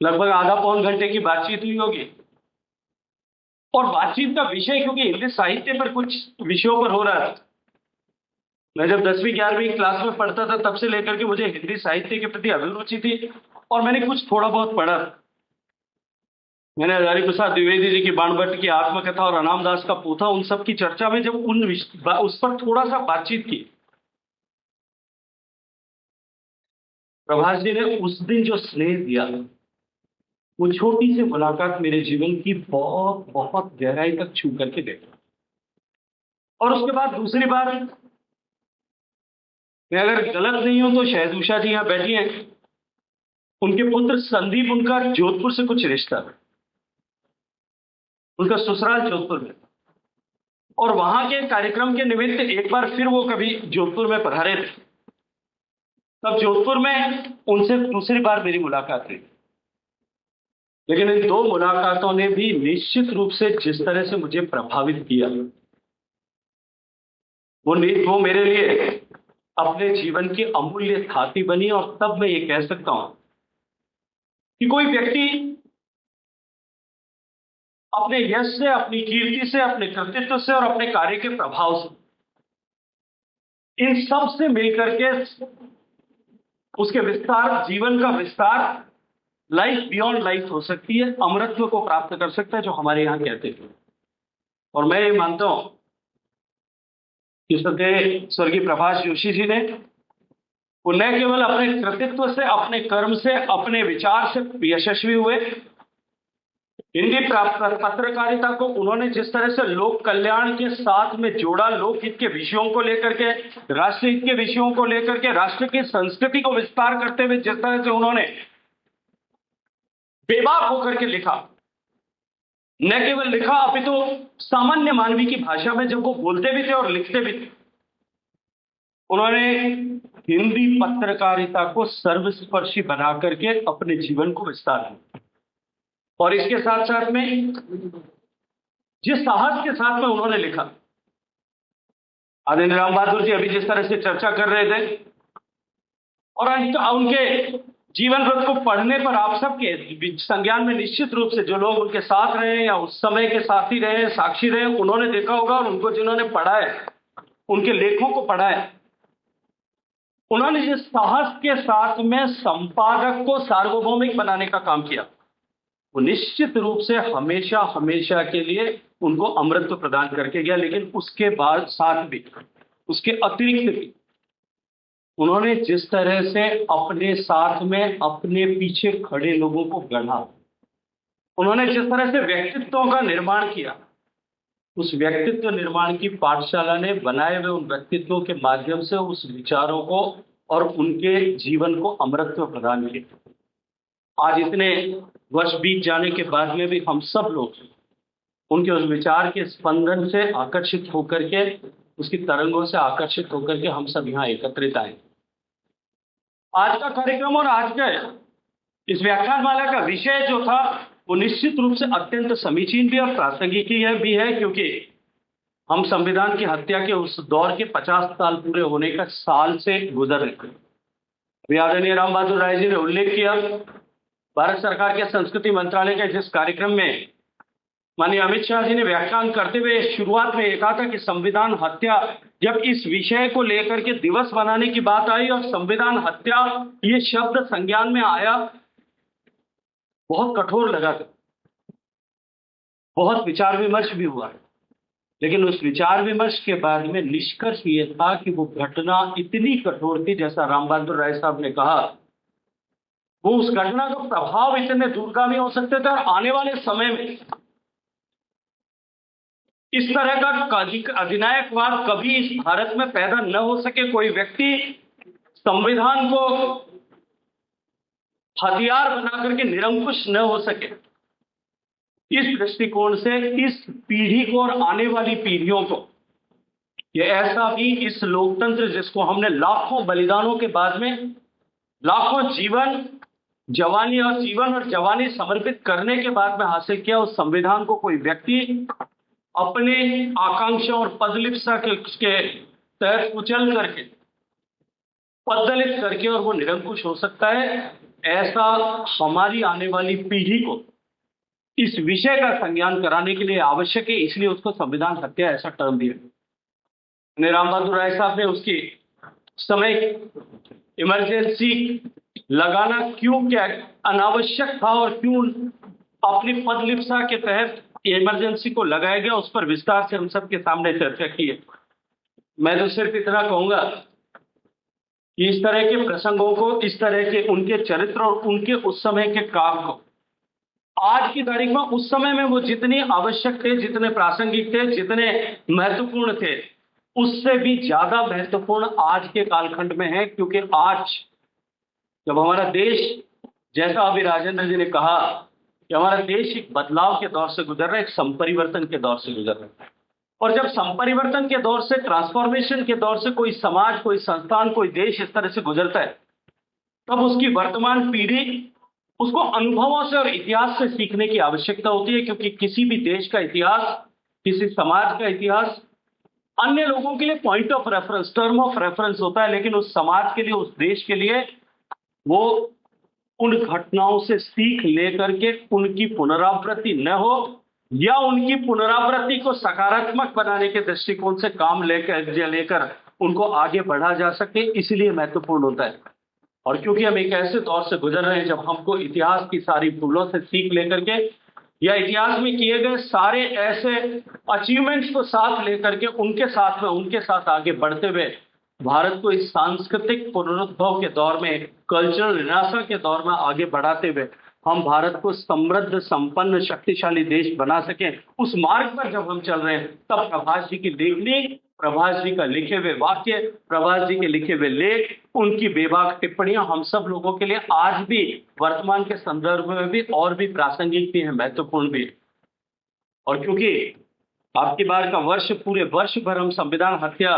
लगभग आधा पौन घंटे की बातचीत हुई होगी, और बातचीत का विषय क्योंकि हिंदी साहित्य पर कुछ विषयों पर हो रहा था। मैं जब 10वीं 11वीं क्लास में पढ़ता था तब से लेकर के मुझे हिंदी साहित्य के प्रति अभिरुचि थी, और मैंने कुछ थोड़ा बहुत पढ़ा। मैंने हजारी प्रसाद द्विवेदी जी की बाणभट्ट की आत्मकथा और अनाम दास का पोथा, उन सब की चर्चा में जब उस पर थोड़ा सा बातचीत की, प्रभाष जी ने उस दिन जो स्नेह दिया, वो छोटी सी मुलाकात मेरे जीवन की बहुत बहुत गहराई तक छू करके देखा। और उसके बाद दूसरी बार, मैं अगर गलत नहीं हूं तो शायद उषा जी यहां बैठी हैं, उनके पुत्र संदीप, उनका जोधपुर से कुछ रिश्ता है, उनका ससुराल जोधपुर में, और वहां के कार्यक्रम के निमित्त एक बार फिर वो कभी जोधपुर में पधारे थे। तब जोधपुर में उनसे दूसरी बार मेरी मुलाकात हुई, लेकिन इन 2 मुलाकातों ने भी निश्चित रूप से जिस तरह से मुझे प्रभावित किया, वो मेरे लिए अपने जीवन की अमूल्य खाती बनी। और तब मैं ये कह सकता हूं कि कोई व्यक्ति अपने यश से, अपनी कीर्ति से, अपने कृतित्व से और अपने कार्य के प्रभाव से, इन सब से मिलकर के उसके विस्तार, जीवन का विस्तार, लाइफ बियॉन्ड लाइफ हो सकती है, अमरत्व को प्राप्त कर सकता है, जो हमारे यहां कहते हैं। और मैं ये मानता हूं कि स्वर्गीय प्रभाष जोशी जी ने, वो न केवल अपने कृतित्व से, अपने कर्म से, अपने विचार से यशस्वी हुए, हिंदी पत्रकारिता को उन्होंने जिस तरह से लोक कल्याण के साथ में जोड़ा, लोकहित के विषयों को लेकर के, राष्ट्रहित के विषयों को लेकर के, राष्ट्र की संस्कृति को विस्तार करते हुए जिस तरह से उन्होंने बेबाक होकर के लिखा, न केवल लिखा अपितु सामान्य मानवी की भाषा में जब वो बोलते भी थे और लिखते भी थे, उन्होंने हिंदी पत्रकारिता को सर्वस्पर्शी बना करके अपने जीवन को विस्तारा। और इसके साथ साथ में जिस साहस के साथ में उन्होंने लिखा, आदरणीय राम बहादुर जी अभी जिस तरह से चर्चा कर रहे थे, और उनके जीवन वृत्त को पढ़ने पर आप सबके संज्ञान में निश्चित रूप से जो लोग उनके साथ रहे या उस समय के साथी रहे, साक्षी रहे, उन्होंने देखा होगा, और उनको जिन्होंने पढ़ा है, उनके लेखों को पढ़ा है, उन्होंने जिस साहस के साथ में संपादक को सार्वभौमिक बनाने का काम किया, वो निश्चित रूप से हमेशा हमेशा के लिए उनको अमृत प्रदान करके गया। लेकिन उसके बाद साथ भी, उसके अतिरिक्त भी, उन्होंने जिस तरह से अपने साथ में अपने पीछे खड़े लोगों को गढ़ा, उन्होंने जिस तरह से व्यक्तित्वों का निर्माण किया, उस व्यक्तित्व निर्माण की पाठशाला ने बनाए हुए उन व्यक्तित्वों के माध्यम से उस विचारों को और उनके जीवन को अमृतत्व प्रदान किया। आज इतने वर्ष बीत जाने के बाद में भी हम सब लोग उनके उस विचार के स्पंदन से आकर्षित होकर के, उसकी तरंगों से आकर्षित होकर के हम सब यहाँ एकत्रित आए। आज का कार्यक्रम और आज का इस व्याख्यानमाला का विषय जो था वो निश्चित रूप से अत्यंत समीचीन भी और प्रासंगिक भी है, क्योंकि हम संविधान की हत्या के उस दौर के 50 साल पूरे होने का साल से गुजर रहे हैं। आदरणीय राम बहादुर राय जी ने उल्लेख किया, भारत सरकार के संस्कृति मंत्रालय के जिस कार्यक्रम में माननीय अमित शाह जी ने व्याख्यान करते हुए शुरुआत में ये कहा था कि संविधान हत्या, जब इस विषय को लेकर के दिवस मनाने की बात आई और संविधान हत्या ये शब्द संज्ञान में आया, बहुत कठोर लगा था, बहुत विचार विमर्श भी हुआ। लेकिन उस विचार विमर्श के बाद में निष्कर्ष ये था कि वो घटना इतनी कठोर थी, जैसा राम बहादुर राय साहब ने कहा, वो उस घटना का प्रभाव इतने दूरगामी हो सकते थे और आने वाले समय में इस तरह का अधिनायकवाद कभी इस भारत में पैदा न हो सके। कोई व्यक्ति संविधान को हथियार बना करके निरंकुश न हो सके। इस दृष्टिकोण से इस पीढ़ी को और आने वाली पीढ़ियों को ये ऐसा भी इस लोकतंत्र जिसको हमने लाखों बलिदानों के बाद में लाखों जवानी और जवानी समर्पित करने के बाद में हासिल किया, उस संविधान को कोई व्यक्ति अपने आकांक्षा और पदलिप्सा के तहत कुचल करके, पददलित करके और वो निरंकुश हो सकता है। ऐसा हमारी आने वाली पीढ़ी को इस विषय का संज्ञान कराने के लिए आवश्यक है, इसलिए उसको संविधान हत्या ऐसा टर्म दिया। राम बहादुर राय साहब ने उसकी समय इमरजेंसी लगाना क्यों क्या अनावश्यक था और क्यों अपनी पदलिप्सा के तहत इमरजेंसी को लगाया गया, उस पर विस्तार से हम सबके सामने चर्चा की है। मैं तो सिर्फ इतना कहूंगा कि इस तरह के प्रसंगों को, इस तरह के उनके चरित्र और उनके उस समय के काम को आज की तारीख में, उस समय में वो जितने आवश्यक थे, जितने प्रासंगिक थे, जितने महत्वपूर्ण थे, उससे भी ज्यादा महत्वपूर्ण आज के कालखंड में है। क्योंकि आज जब हमारा देश, जैसा अभी राजेंद्र जी ने कहा कि हमारा देश एक बदलाव के दौर से गुजर रहा है, एक संपरिवर्तन के दौर से गुजर रहा है, और जब संपरिवर्तन के दौर से, ट्रांसफॉर्मेशन के दौर से कोई समाज, कोई संस्थान, कोई देश इस तरह से गुजरता है, तब उसकी वर्तमान पीढ़ी, उसको अनुभवों से और इतिहास से सीखने की आवश्यकता होती है। क्योंकि किसी भी देश का इतिहास, किसी समाज का इतिहास अन्य लोगों के लिए point of reference, term of reference होता है, लेकिन उस समाज के लिए, उस देश के लिए वो उन घटनाओं से सीख लेकर के उनकी पुनरावृत्ति न हो, या उनकी पुनरावृत्ति को सकारात्मक बनाने के दृष्टिकोण से काम लेकर उनको आगे बढ़ा जा सके, इसलिए महत्वपूर्ण होता है। और क्योंकि हम एक ऐसे दौर से गुजर रहे हैं जब हमको इतिहास की सारी भूलों से सीख लेकर के, या इतिहास में किए गए सारे ऐसे अचीवमेंट्स को साथ लेकर के उनके साथ आगे बढ़ते हुए भारत को इस सांस्कृतिक पुनरुद्भव के दौर में, कल्चरल रिनासा के दौर में आगे बढ़ाते हुए हम भारत को समृद्ध, संपन्न, शक्तिशाली देश बना सकें, उस मार्ग पर जब हम चल रहे हैं, तब प्रभाष जी की लेखनी, प्रभाष जी का लिखे हुए वाक्य, प्रभाष जी के लिखे हुए लेख, उनकी बेबाक टिप्पणियां हम सब लोगों के लिए आज भी वर्तमान के संदर्भ में भी और भी प्रासंगिक भी है, महत्वपूर्ण भी। और क्योंकि आपकी बार का वर्ष, पूरे वर्ष भर हम संविधान हत्या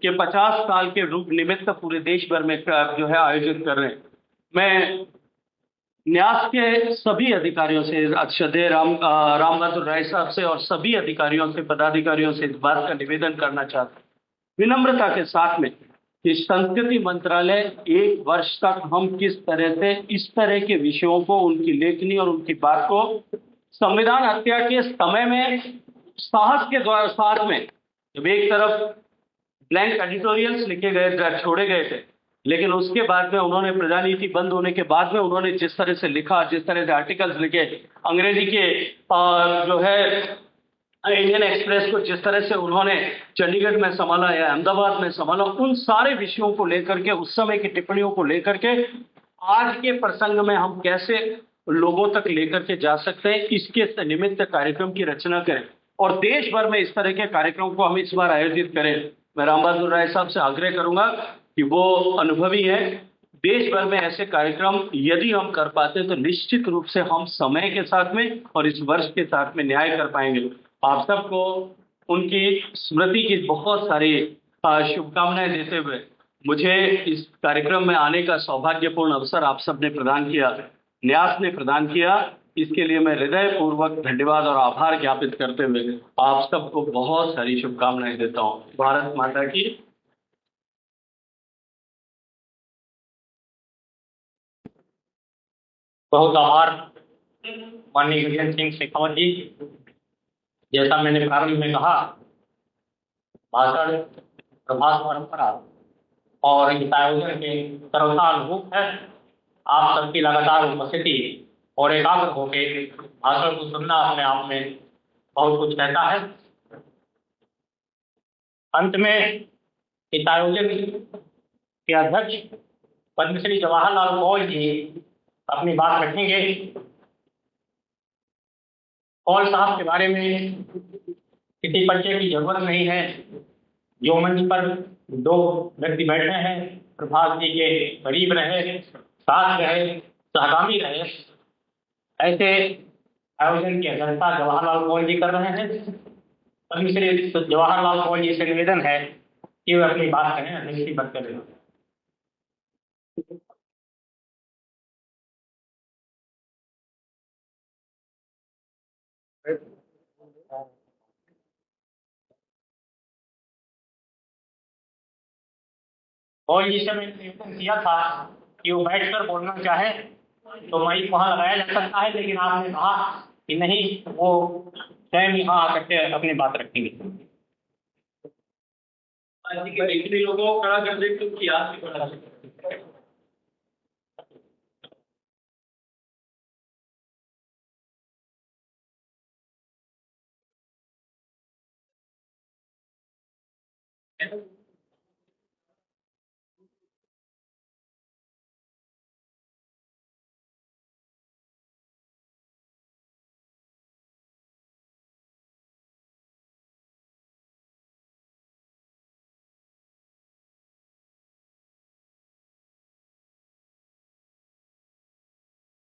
के 50 साल के रूप निमित्त पूरे देश भर में जो है आयोजित कर रहे हैं। मैं न्यास के सभी अधिकारियों से, श्रद्धेय राम बहादुर राय साहब से और सभी अधिकारियों से, पदाधिकारियों से इस बात का निवेदन करना चाहता हूँ विनम्रता के साथ में कि संस्कृति मंत्रालय 1 वर्ष तक हम किस तरह से इस तरह के विषयों को, उनकी लेखनी और उनकी बात को संविधान हत्या के समय में साहस के द्वारा साथ में, जब एक तरफ ब्लैंक एडिटोरियल्स लिखे गए, छोड़े गए थे, लेकिन उसके बाद में उन्होंने प्रजानीति बंद होने के बाद में उन्होंने जिस तरह से लिखा, जिस तरह से आर्टिकल्स लिखे, अंग्रेजी के जो है इंडियन एक्सप्रेस को जिस तरह से उन्होंने चंडीगढ़ में संभाला या अहमदाबाद में संभाला, उन सारे विषयों को लेकर के, उस समय की टिप्पणियों को लेकर के आज के प्रसंग में हम कैसे लोगों तक लेकर के जा सकते हैं, इसके निमित्त कार्यक्रम की रचना करें और देश भर में इस तरह के कार्यक्रम को हम इस बार आयोजित करें। मैं राम बहादुर राय साहब से आग्रह करूंगा कि वो अनुभवी है, देश भर में ऐसे कार्यक्रम यदि हम कर पाते तो निश्चित रूप से हम समय के साथ में और इस वर्ष के साथ में न्याय कर पाएंगे। आप सबको उनकी स्मृति की बहुत सारी शुभकामनाएं देते हुए मुझे इस कार्यक्रम में आने का सौभाग्यपूर्ण अवसर आप सबने प्रदान किया, न्यास ने प्रदान किया, इसके लिए मैं हृदयपूर्वक धन्यवाद और आभार ज्ञापित करते हुए आप सबको बहुत सारी शुभकामनाएं देता हूँ। भारत माता की। बहुत आभार माननीय गजेंद्र सिंह शेखावत जी। जैसा मैंने प्रारंभ में कहा, भाषण, प्रभात परंपरा और इस आयोजन के सर्वथा अनुरूप है। आप सबकी लगातार उपस्थिति और एकाग्र होकर भाषण को सुनना अपने आप में बहुत कुछ कहता है। अंत में इस आयोजन के अध्यक्ष पद्मश्री जवाहरलाल कौल जी अपनी बात रखेंगे। कौल साहब के बारे में किसी परिचय की जरूरत नहीं है। जो मंच पर 2 व्यक्ति बैठे हैं, प्रभात जी के करीब रहे, साथ रहे, सहगामी रहे, ऐसे आयोजन की अध्यक्षता जवाहरलाल कौल जी कर रहे हैं। पद्मश्री जवाहरलाल कौल जी से निवेदन है कि वे अपनी बात करें, अध्यक्ष की बात करें। कौल जी से मैंने निवेदन किया था कि वो बैठकर बोलना चाहे तो माइक वहां लगाया जा सकता है, लेकिन आपने कहा कि नहीं, वो स्वयं यहाँ आकर के अपनी बात रखेंगे। लोगों को खड़ा कर दे तो क्या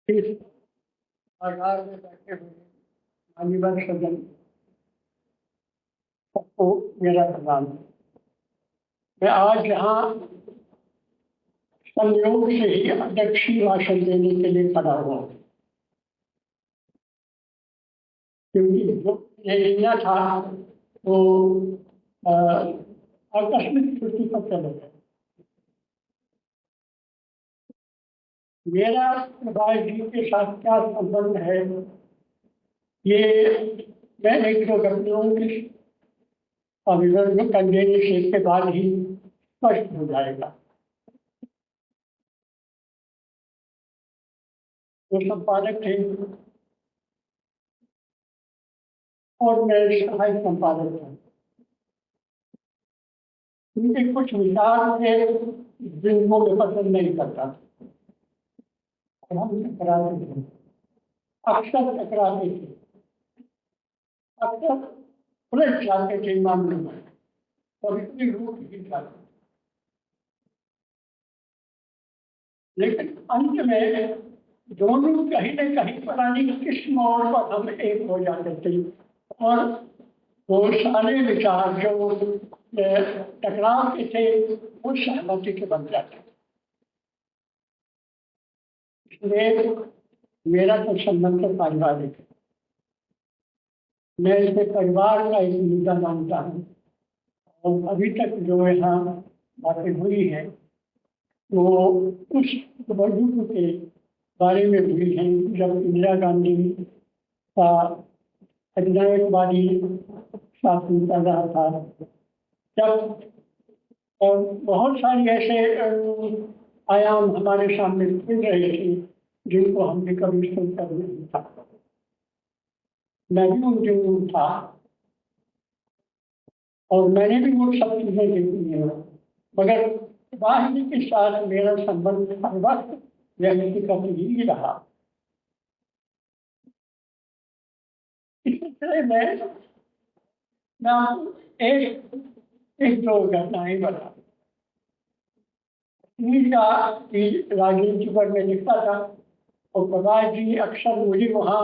इस आधार में बैठे हुए मान्यवर सज्जन सबको मेरा प्रणाम। मैं आज यहाँ संयोग से ही अध्यक्षीय भाषण देने के लिए खड़ा हुआ, क्योंकि जो ये लिया था वो आकस्मिक छुट्टी पर चले गए। मेरा प्रभाष जी के साथ क्या संबंध है, ये मैं 1-2 घटनाओं के विवरण कर देने से इसके बाद ही स्पष्ट हो जाएगा। वो संपादक थे और मैं सहायक संपादक था। उनके कुछ विचार थे जिनको मैं पसंद नहीं करता, हम टकराते थे, अक्सर टकराते थे, अक्सर उलझ जाते थे मामले में और इतनी रूप ही जाते। लेकिन अंत में दोनों कहीं न कहीं पुरानी किस मोड़ पर हम एक हो जाते थे और वो सारे विचार जो टकराव के थे वो सहमति के बन जाते। इसलिए मेरा तो संबंध तो पारिवारिक है, मैं इसे परिवार का एक मुद्दा मानता हूँ। और अभी तक जो यहाँ बातें हुई है वो उस युग के बारे में हुई हैं जब इंदिरा गांधी का अधिनायकवादी शासन कर रहा था। जब बहुत सारी ऐसे आयाम हमारे सामने खुल रहे थे जिनको हमने कभी सोचा नहीं था। मैं भी उन दिनों में था और मैंने भी वो सब चीजें देखी हैं, मगर वाहिनी के साथ मेरा संबंध हर वक्त व्यक्तिगत ही रहा। इसी तरह मैं एक दो घटनाएं बता राजनीति पर मैं लिखता था और प्रभाष जी अक्सर मुझे वहाँ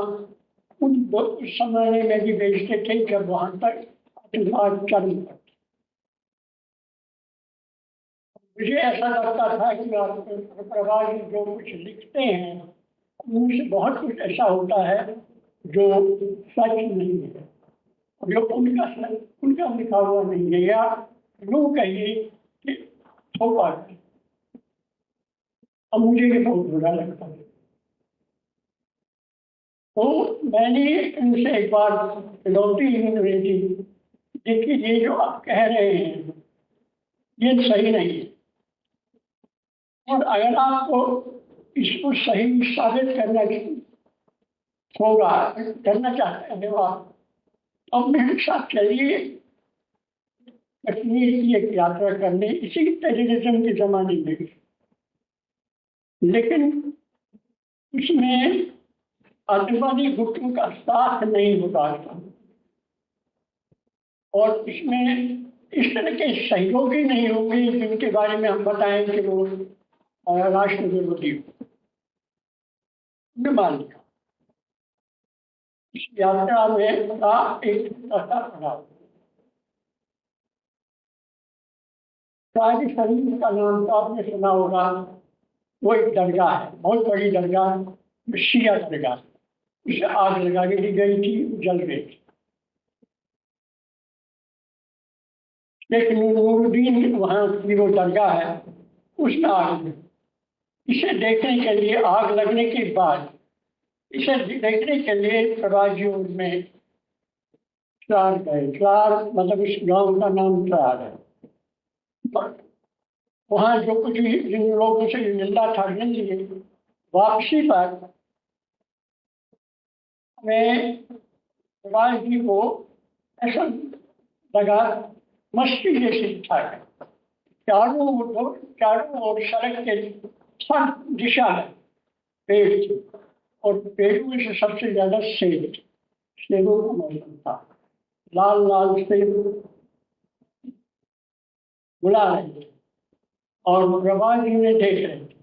उस समय में भी भेजते थे जब वहाँ तक आतंकवाद चल पड़ता। मुझे ऐसा लगता था कि प्रभाष जी जो कुछ लिखते हैं उनसे बहुत कुछ ऐसा होता है जो सच नहीं है, जो उनका लिखा हुआ नहीं है, या यूँ कहिए कि थोपा है। अब मुझे ये बहुत बुरा लगता है। तो मैंने इनसे एक बार लौटी यूनिवर्सिटी देखिए, ये जो आप कह रहे हैं ये सही नहीं है, और अगर आपको इसको सही साबित करना चाहते हैं आप, अब मेरे साथ चलिए कश्मीर की एक यात्रा करने, इसी टेररिज्म के जमाने में। लेकिन उसमें आतंकवादी गुटों का साथ नहीं होता और इसमें इस तरह के सहयोगी नहीं होंगे जिनके बारे में हम बताएं कि वो राष्ट्र विरोधी मान लिया। इस यात्रा में बड़ा एक पड़ा शायद शरीफ का नाम तो आपने सुना होगा। वो एक दरगाह है, बहुत बड़ी दरगाह, शिया दरगाह, उसे आग लगा दी गई थी, जल गई थी। लेकिन नूरुद्दीन वहाँ की वो दरगाह है, उसमें आग लगी। इसे देखने के लिए, आग लगने के बाद इसे देखने के लिए प्रवासियों में चार गए। चार मतलब इस गांव का नाम चार है। वहाँ जो कुछ जिन लोगों से मिलना था मिल लिए। वापसी पर हमें प्रवास जी को ऐसा लगा मस्ती जैसी था। चारों ओर सड़क के हर दिशा में पेड़ थे और पेड़ों में से सबसे ज्यादा सेब, सेबों का मौसम था। लाल लाल सेब बुला रहे थे और प्रभा जी ने देख रहे थे।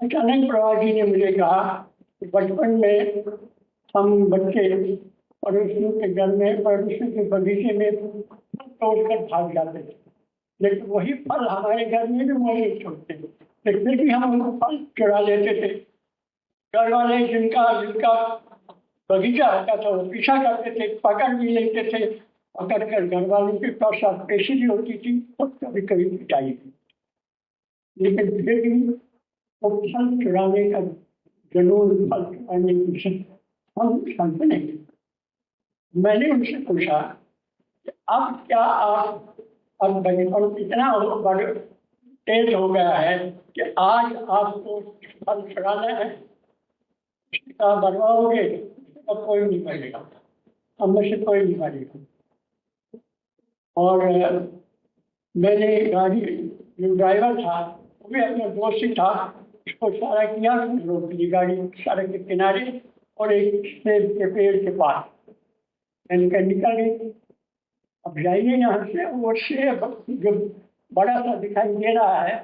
अचानक प्रभा जी ने मुझे कहा कि बचपन में हम बच्चे पड़ोसियों के घर में, पड़ोसियों के बगीचे में तोड़कर भाग जाते थे, लेकिन वही फल हमारे घर में भी मौजूद होते थे, लेकिन फिर भी हम उनको फल चुरा लेते थे। घर वाले जिनका बगीचा होता था वो पीछा करते थे, पकड़ भी लेते थे। पकड़ कर घर वालों के पास पेशी होती थी तो कभी कभी पिटाई थी, लेकिन फिर भी वो फल चुराने का जुनून, फल चुराने की हम शांत नहीं। मैंने उनसे पूछा अब क्या आप अब बचपन इतना बड़े तेज हो गया है कि आज आपको फल चुराना है, बनवाओगे तो कोई नहीं करेगा, हम में से कोई नहीं करेगा। और मैंने गाड़ी, जो ड्राइवर था वो भी अपना दोस्त ही था, उसको इशारा किया, रोक ली गाड़ी सड़क के किनारे और एक सेब के पेड़ के पास। मैंने निकल गई, अब जाइए यहाँ से। वो सेब जो बड़ा सा दिखाई दे रहा है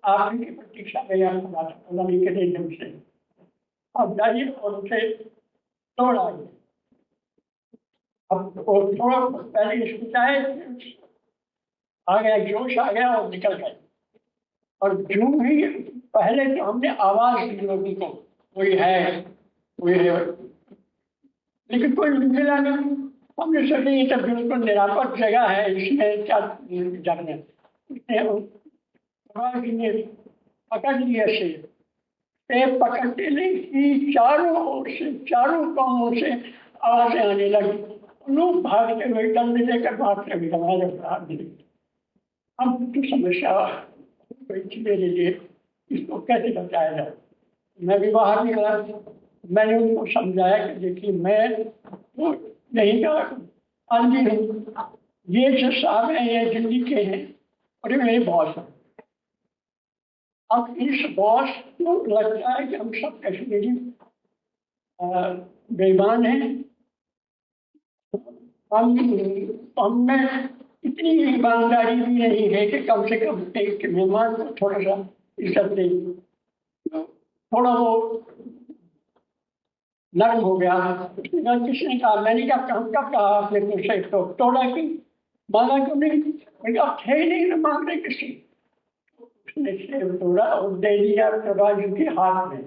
आखिरी की प्रतीक्षा में यहाँ कितने दिन से, अब जाइए और उसे तोड़ आइए। अब थोड़ा पहले इसको चाहे आ गया, जोश आ गया और निकल गए। और जो ही पहले तो हमने आवाज दी लोगों को, कोई है, कोई है, लेकिन कोई मिला नहीं। हमने सोचा ये तो बिल्कुल निरापद जगह है, इसमें क्या जाने। उसने आवाज ने पकड़ लिया शेर, पेड़ पकड़ते नहीं कि चारों ओर से, चारों कोनों से आवाजें आने लगी। लोग भागते हुए, डंडे लेकर भागते हुए हमारे भाग मिले। अब तो समस्या कोई थी मेरे लिए, इसको कैसे बचाया जाए। मैं भी बाहर निकला, मैंने उनको समझाया कि देखिए मैं वो नहीं का आंधी हूँ, ये जो साहब हैं ये दिल्ली के हैं और ये मेरे बॉस हैं। अब इस बॉस को लगता है कि हम सब कश्मीरी बेईमान हैं। हम में इतनी ईमानदारी भी नहीं है कि कम से कम एक मेहमान को थोड़ा सा इज्जत दें। थोड़ा वो नरम हो गया। किसने कहा? मैंने कहा कब कहा आपने तुझसे तो तोड़ा की मांगा क्यों नहीं? मैंने कहा थे नहीं ना मांग रहे किसी। उसने सेब तोड़ा और दे दिया राजू के हाथ में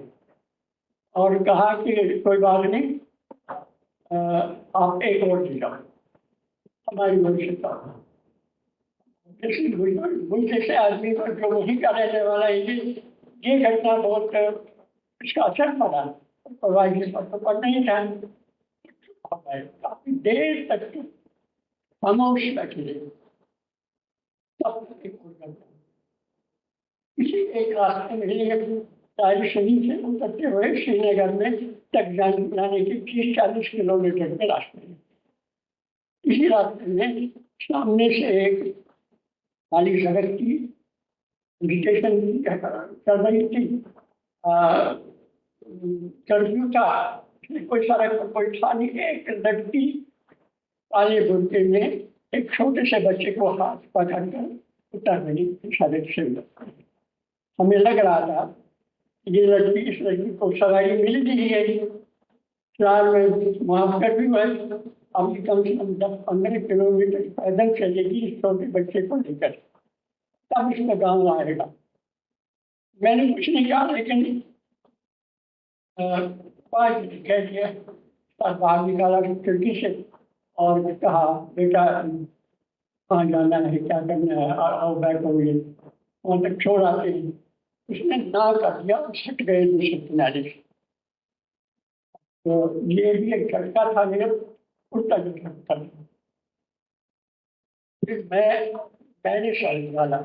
और कहा कि कोई बात नहीं, आप एक और दिया हमारी वंशता। मुझ जैसे आदमी पर जो वही का रहने वाला है, ये घटना बहुत इसका असर पड़ा। प्रवाही पर तो पड़ना ही था। काफी देर तक खामोश बैठे। इसी एक रास्ते में ताज शरीफ से उतरते हुए श्रीनगर में तक जाने के 30-40 किलोमीटर के रास्ते में, इसी रास्ते में सामने से एक खाली सड़क की मेडिटेशन चल रही थी। कर्फ्यू था, कोई सड़क पर कोई था नहीं। एक लड़की काले बुर्के में एक छोटे से बच्चे को हाथ पकड़कर उतर रही सड़क से। हमें लग रहा था ये लड़की, इस लड़की को सवारी मिल गई है, फिलहाल में माफ कर भी हुआ। अब कम से कम 10-15 किलोमीटर पैदल चलेगी इस छोटे बच्चे को लेकर, तब इसका गाँव आएगा। मैंने कुछ नहीं कहा, लेकिन कह दिया, बाहर निकाला खिड़की से और कहा बेटा कहाँ जाना है, क्या करना है, आओ बैठो, ये वहाँ तक छोड़ आते हैं। उसने ना कर दिया और छट गए दूसरे किनारे से। तो ये भी एक झटका था, मेरे उल्टा झटका था। फिर मैंने साइड वाला,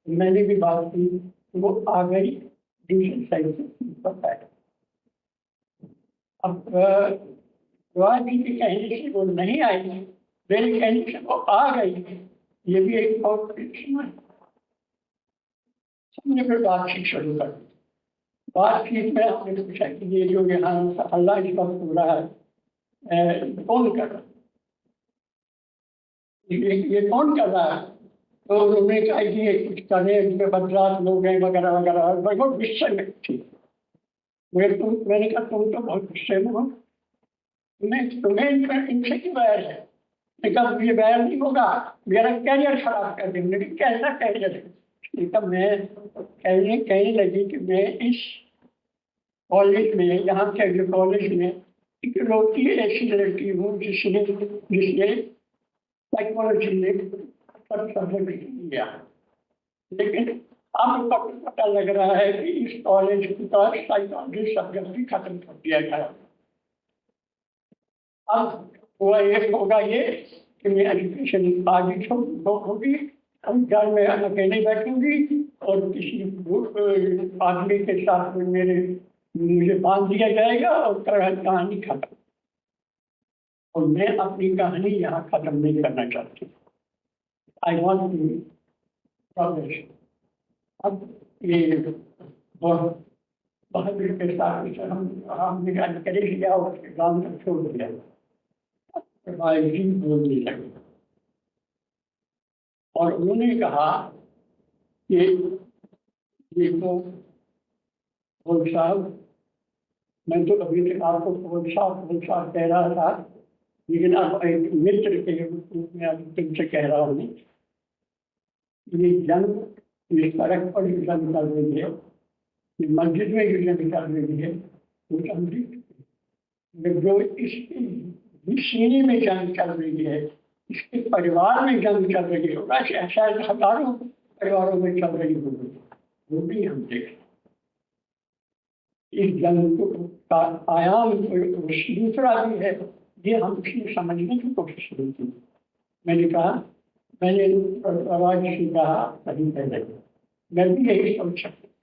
मैंने भी बात की, वो आ गई दूसरी साइड से बैठ। अब जी के कहने से वो नहीं आई, मेरे कहने से वो आ गई, ये भी एक बहुत समय। हमने फिर बातचीत शुरू कर दी। बातचीत में हमने पूछा कि ये जो यहाँ अल्लाह इस वक्त हो रहा है कौन कर रहा है, ये कौन कर रहा है? तो उन्होंने कहा कि ये कुछ करे, इनके बदलाव लोग हैं वगैरह वगैरह। बहुत गुस्से में थी। मैंने कहा तुम तो बहुत गुस्से में हो, तुम्हें इनसे क्यों बैर है? कहा ये बैर नहीं होगा, मेरा कैरियर खराब कर देंगे। कैसा कैरियर है? मैं कहने लगी कि मैं इस कॉलेज में, यहाँ के कॉलेज में इकलौती ऐसी लड़की हूँ जिसने साइकोलॉजी में सब्जेक्ट लिया। लेकिन अब पता लग रहा है कि इस कॉलेज का साइकोलॉजी सब्जेक्ट भी खत्म कर दिया गया। अब हुआ एक होगा ये कि मैं एजुकेशन आगे होगी, हम घर में अकेले बैठूंगी और किसी आदमी के साथ मुझे बांध दिया जाएगा और कहानी खत्म। और मैं अपनी कहानी यहाँ खत्म नहीं करना चाहती। I want to progress. अब ये बहादुर के साथ हमने करे लिया और गाँव तक छोड़ दिया। जी बोलने लगे और उन्होंने कहा कि ये तो भोल साहब, मैं तो अभी तक आपको भोल साहब कह रहा था, लेकिन अब एक मित्र के रूप में अब तुमसे कह रहा हूँ ये जंग इस सड़क पर जो जंग चल रही है, ये मस्जिद में जो जंग चल रही है, वो जंग जो इसकी सीने में जंग चल रही है, इसके परिवार में जंग चल रही होगा, शायद हजारों परिवारों में चल रही होगी, वो भी हम देखें। इस जंग का आयाम दूसरा भी है, ये हम उसमें समझने की कोशिश नहीं की। मैंने कहा, मैंने आवाज से कहा कहीं पहले, मैं भी यही सोच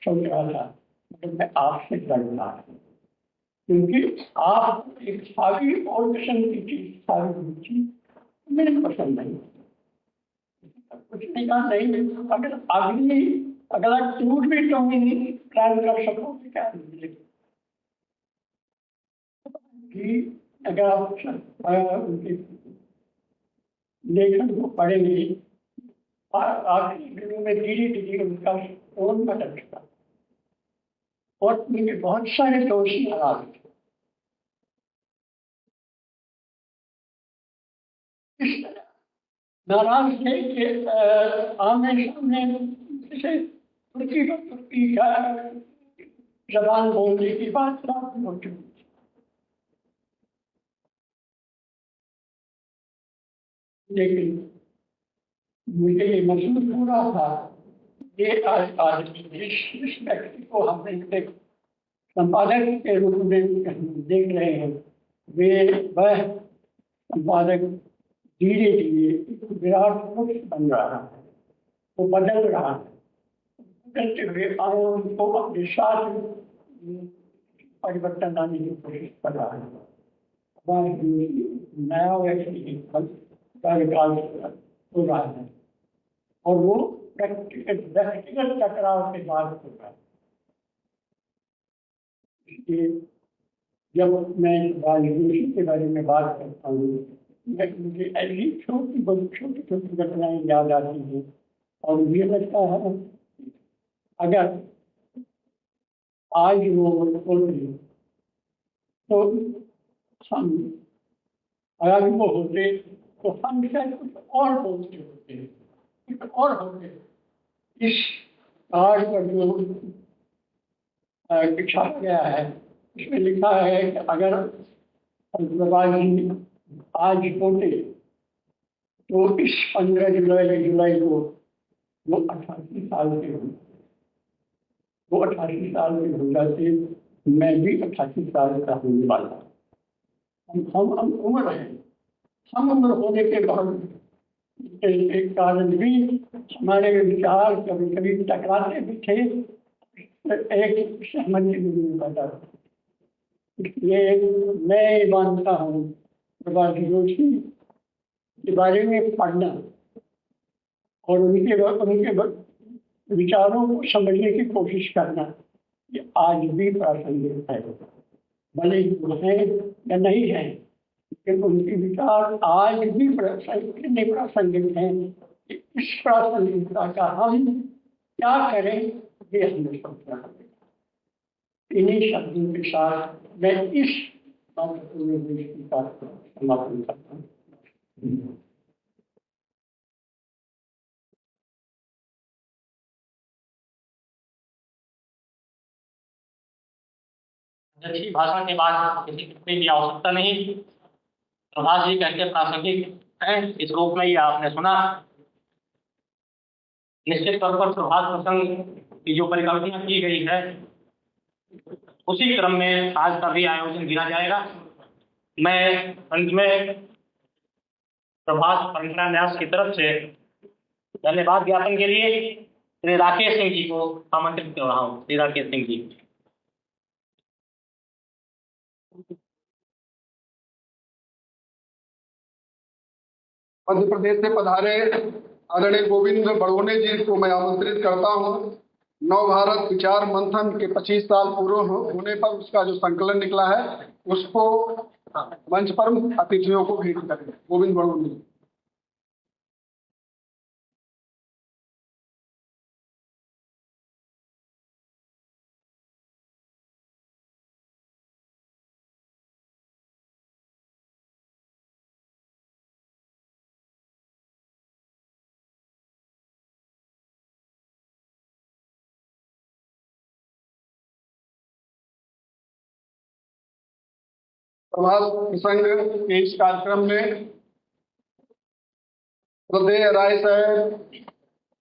रहा था, मतलब मैं आपसे लड़ रहा था, क्योंकि आप एक सारी और किस्म की चीज, सारी चीज मेरे पसंद नहीं। कुछ नहीं कहा, नहीं, अगर अगला टूर भी तुम प्लान कर सको तो क्या मिलेगा कि अगर आप उनके लेखन को पढ़ेंगे, आखिरी दिनों में धीरे धीरे उनका टोन बदल चुका और उनके बहुत सारे दोष नाराज थे। इस तरह नाराज थे कि आमने सामने जैसे तुर्की को तुर्की का जबान बोलने की बात हो चुकी। लेकिन मुझे ये महसूस हो रहा था, ये आदमी जिस व्यक्ति को हमने एक संपादक के रूप में देख रहे हैं, वह संपादक धीरे धीरे विराट पुरुष बन रहा है, वो बदल रहा है, बदलते हुए आयाम को अपने साथ परिवर्तन लाने की कोशिश कर रहा है। नया व्यक्ति कार्यकाल हो रहा है और वो व्यक्तिगत टकराव के बाद हो रहा है। इसलिए जब मैं राजनीति के बारे में बात करता हूँ, मुझे ऐसी छोटी छोटी घटनाएं याद आती हैं और मुझे लगता है अगर आज वो बोलते तो हम, अगर वो होते तो हम शायद कुछ और बोलते होते, कुछ और होते। इस कार्ड पर जो लिखा गया है, इसमें लिखा है कि अगर जी आज होते तो इस 15 जुलाई को वो 88 साल के होते, वो 88 साल के हो जाते, मैं भी 88 साल का होने वाला। हम उम्र हैं, हम उम्र होने के बाद एक कारण भी हमारे विचार कभी कभी टकराते भी थे, एक सहमति भी नहीं पाता। इसलिए मैं मानता हूँ प्रभाषी जोशी के बारे में पढ़ना और उनके विचारों को समझने की कोशिश करना, ये आज भी प्रासंगिक है। भले ही वो हैं या नहीं है, लेकिन उनके विचार आज भी प्रासंगिक हैं। इस प्रासंगिकता का हम क्या करें, ये हमें सोचना पड़ेगा। इन्हीं शब्दों के साथ मैं इस महत्वपूर्ण बात को समापन करता हूँ। अच्छी भाषा के बाद किसी टिप्पणी की आवश्यकता नहीं। प्रभाष जी कहते प्रासंगिक है, इस रूप में ही आपने सुना। निश्चित तौर पर प्रभाष प्रसंग की जो परिकल्पना की गई है, उसी क्रम में आज का भी आयोजन गिना जाएगा। मैं अंत में प्रभाष परंपरा न्यास की तरफ से धन्यवाद ज्ञापन के लिए श्री राकेश सिंह जी को आमंत्रित कर रहा हूँ। श्री राकेश सिंह जी। मध्य प्रदेश से पधारे आदरणीय गोविंद बड़ोने जी को मैं आमंत्रित करता हूं। नव भारत विचार मंथन के 25 साल पूरे होने पर उसका जो संकलन निकला है, उसको मंच पर अतिथियों को भेंट करें। गोविंद बड़ोने जी। प्रभात प्रसंग के इस कार्यक्रम में श्रद्धेय राय साहब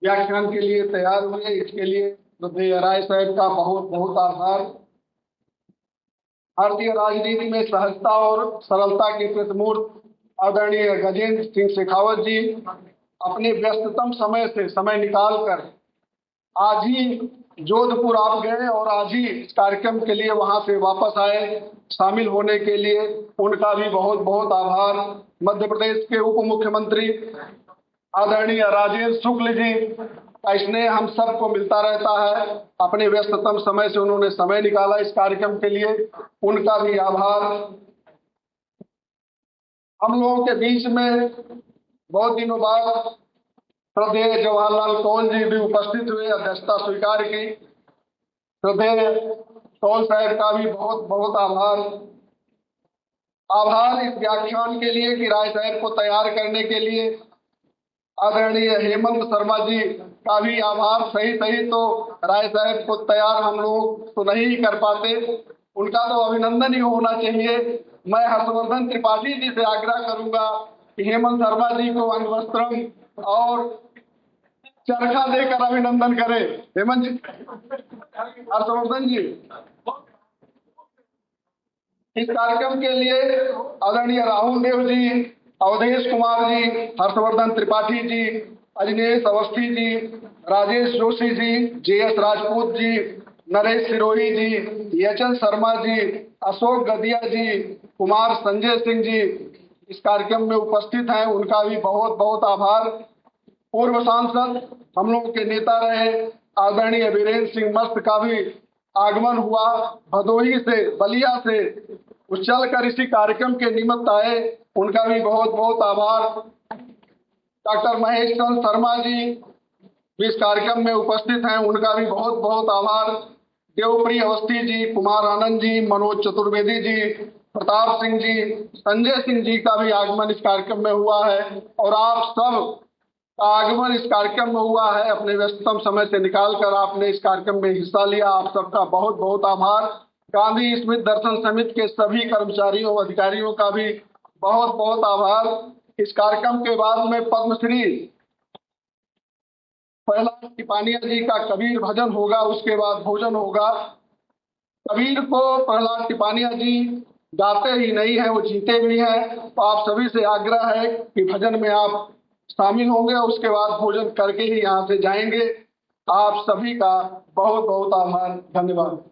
व्याख्यान के लिए तैयार हुए। इसके लिए श्रद्धेय राय साहब का बहुत बहुत आभार। भारतीय राजनीति में सहजता और सरलता के प्रतिमूर्त आदरणीय गजेंद्र सिंह शेखावत जी अपने व्यस्ततम समय से समय निकालकर आज ही जोधपुर आप गए और आज ही इस कार्यक्रम के लिए वहां से वापस आए शामिल होने के लिए। उनका भी बहुत बहुत आभार। मध्य प्रदेश के उप मुख्यमंत्री आदरणीय राजेंद्र शुक्ल जी का स्नेह हम सबको मिलता रहता है। अपने व्यस्ततम समय से उन्होंने समय निकाला इस कार्यक्रम के लिए, उनका भी आभार। हम लोगों के बीच में बहुत दिनों बाद श्रद्धेय जवाहरलाल कौल जी भी उपस्थित हुए, अध्यक्षता स्वीकार की। श्रद्धेय कौल साहब का भी बहुत बहुत आभार इस व्याख्यान के लिए कि राय साहब को तैयार करने के लिए। आदरणीय हेमंत शर्मा जी का भी आभार। सही तो राय साहब को तैयार हम लोग तो नहीं कर पाते, उनका तो अभिनंदन ही होना चाहिए। मैं हर्षवर्धन त्रिपाठी जी से आग्रह करूंगा कि हेमंत शर्मा जी को अंगवस्त्रम और चरखा देकर अभिनंदन करें। हेमंत जी, हर्षवर्धन जी। इस कार्यक्रम के लिए आदरणीय राहुल देव जी, अवधेश कुमार जी, हर्षवर्धन त्रिपाठी जी, अजनेश अवस्थी जी, राजेश जोशी जी, JS राजपूत जी, नरेश सिरोही जी, YHN शर्मा जी, अशोक गदिया जी, कुमार संजय सिंह जी इस कार्यक्रम में उपस्थित हैं, उनका भी बहुत बहुत आभार। पूर्व सांसद हम लोगों के नेता रहे आदरणीय वीरेंद्र सिंह मस्त का भी आगमन हुआ। भदोही से, बलिया से चल कर इसी कार्यक्रम के निमित्त आए, उनका भी बहुत बहुत आभार। डॉक्टर महेश चंद्र शर्मा जी भी इस कार्यक्रम में उपस्थित हैं, उनका भी बहुत बहुत आभार। देवप्रिय अवस्थी जी, कुमार आनंद जी, मनोज चतुर्वेदी जी, प्रताप सिंह जी, संजय सिंह जी का भी आगमन इस कार्यक्रम में हुआ है और आप सब का आगमन इस कार्यक्रम में हुआ है। अपने व्यस्ततम समय से निकालकर आपने इस कार्यक्रम में हिस्सा लिया, आप सबका बहुत बहुत आभार। गांधी स्मृति दर्शन समिति के सभी कर्मचारियों अधिकारियों का भी बहुत बहुत आभार। इस कार्यक्रम के बाद में पद्मश्री प्रहलाद टिपानिया जी का कबीर भजन होगा, उसके बाद भोजन होगा। कबीर को प्रहलाद टिपानिया जी गाते ही नहीं है, वो जीते भी हैं। तो आप सभी से आग्रह है कि भजन में आप शामिल होंगे, उसके बाद भोजन करके ही यहाँ से जाएंगे। आप सभी का बहुत बहुत आभार। धन्यवाद।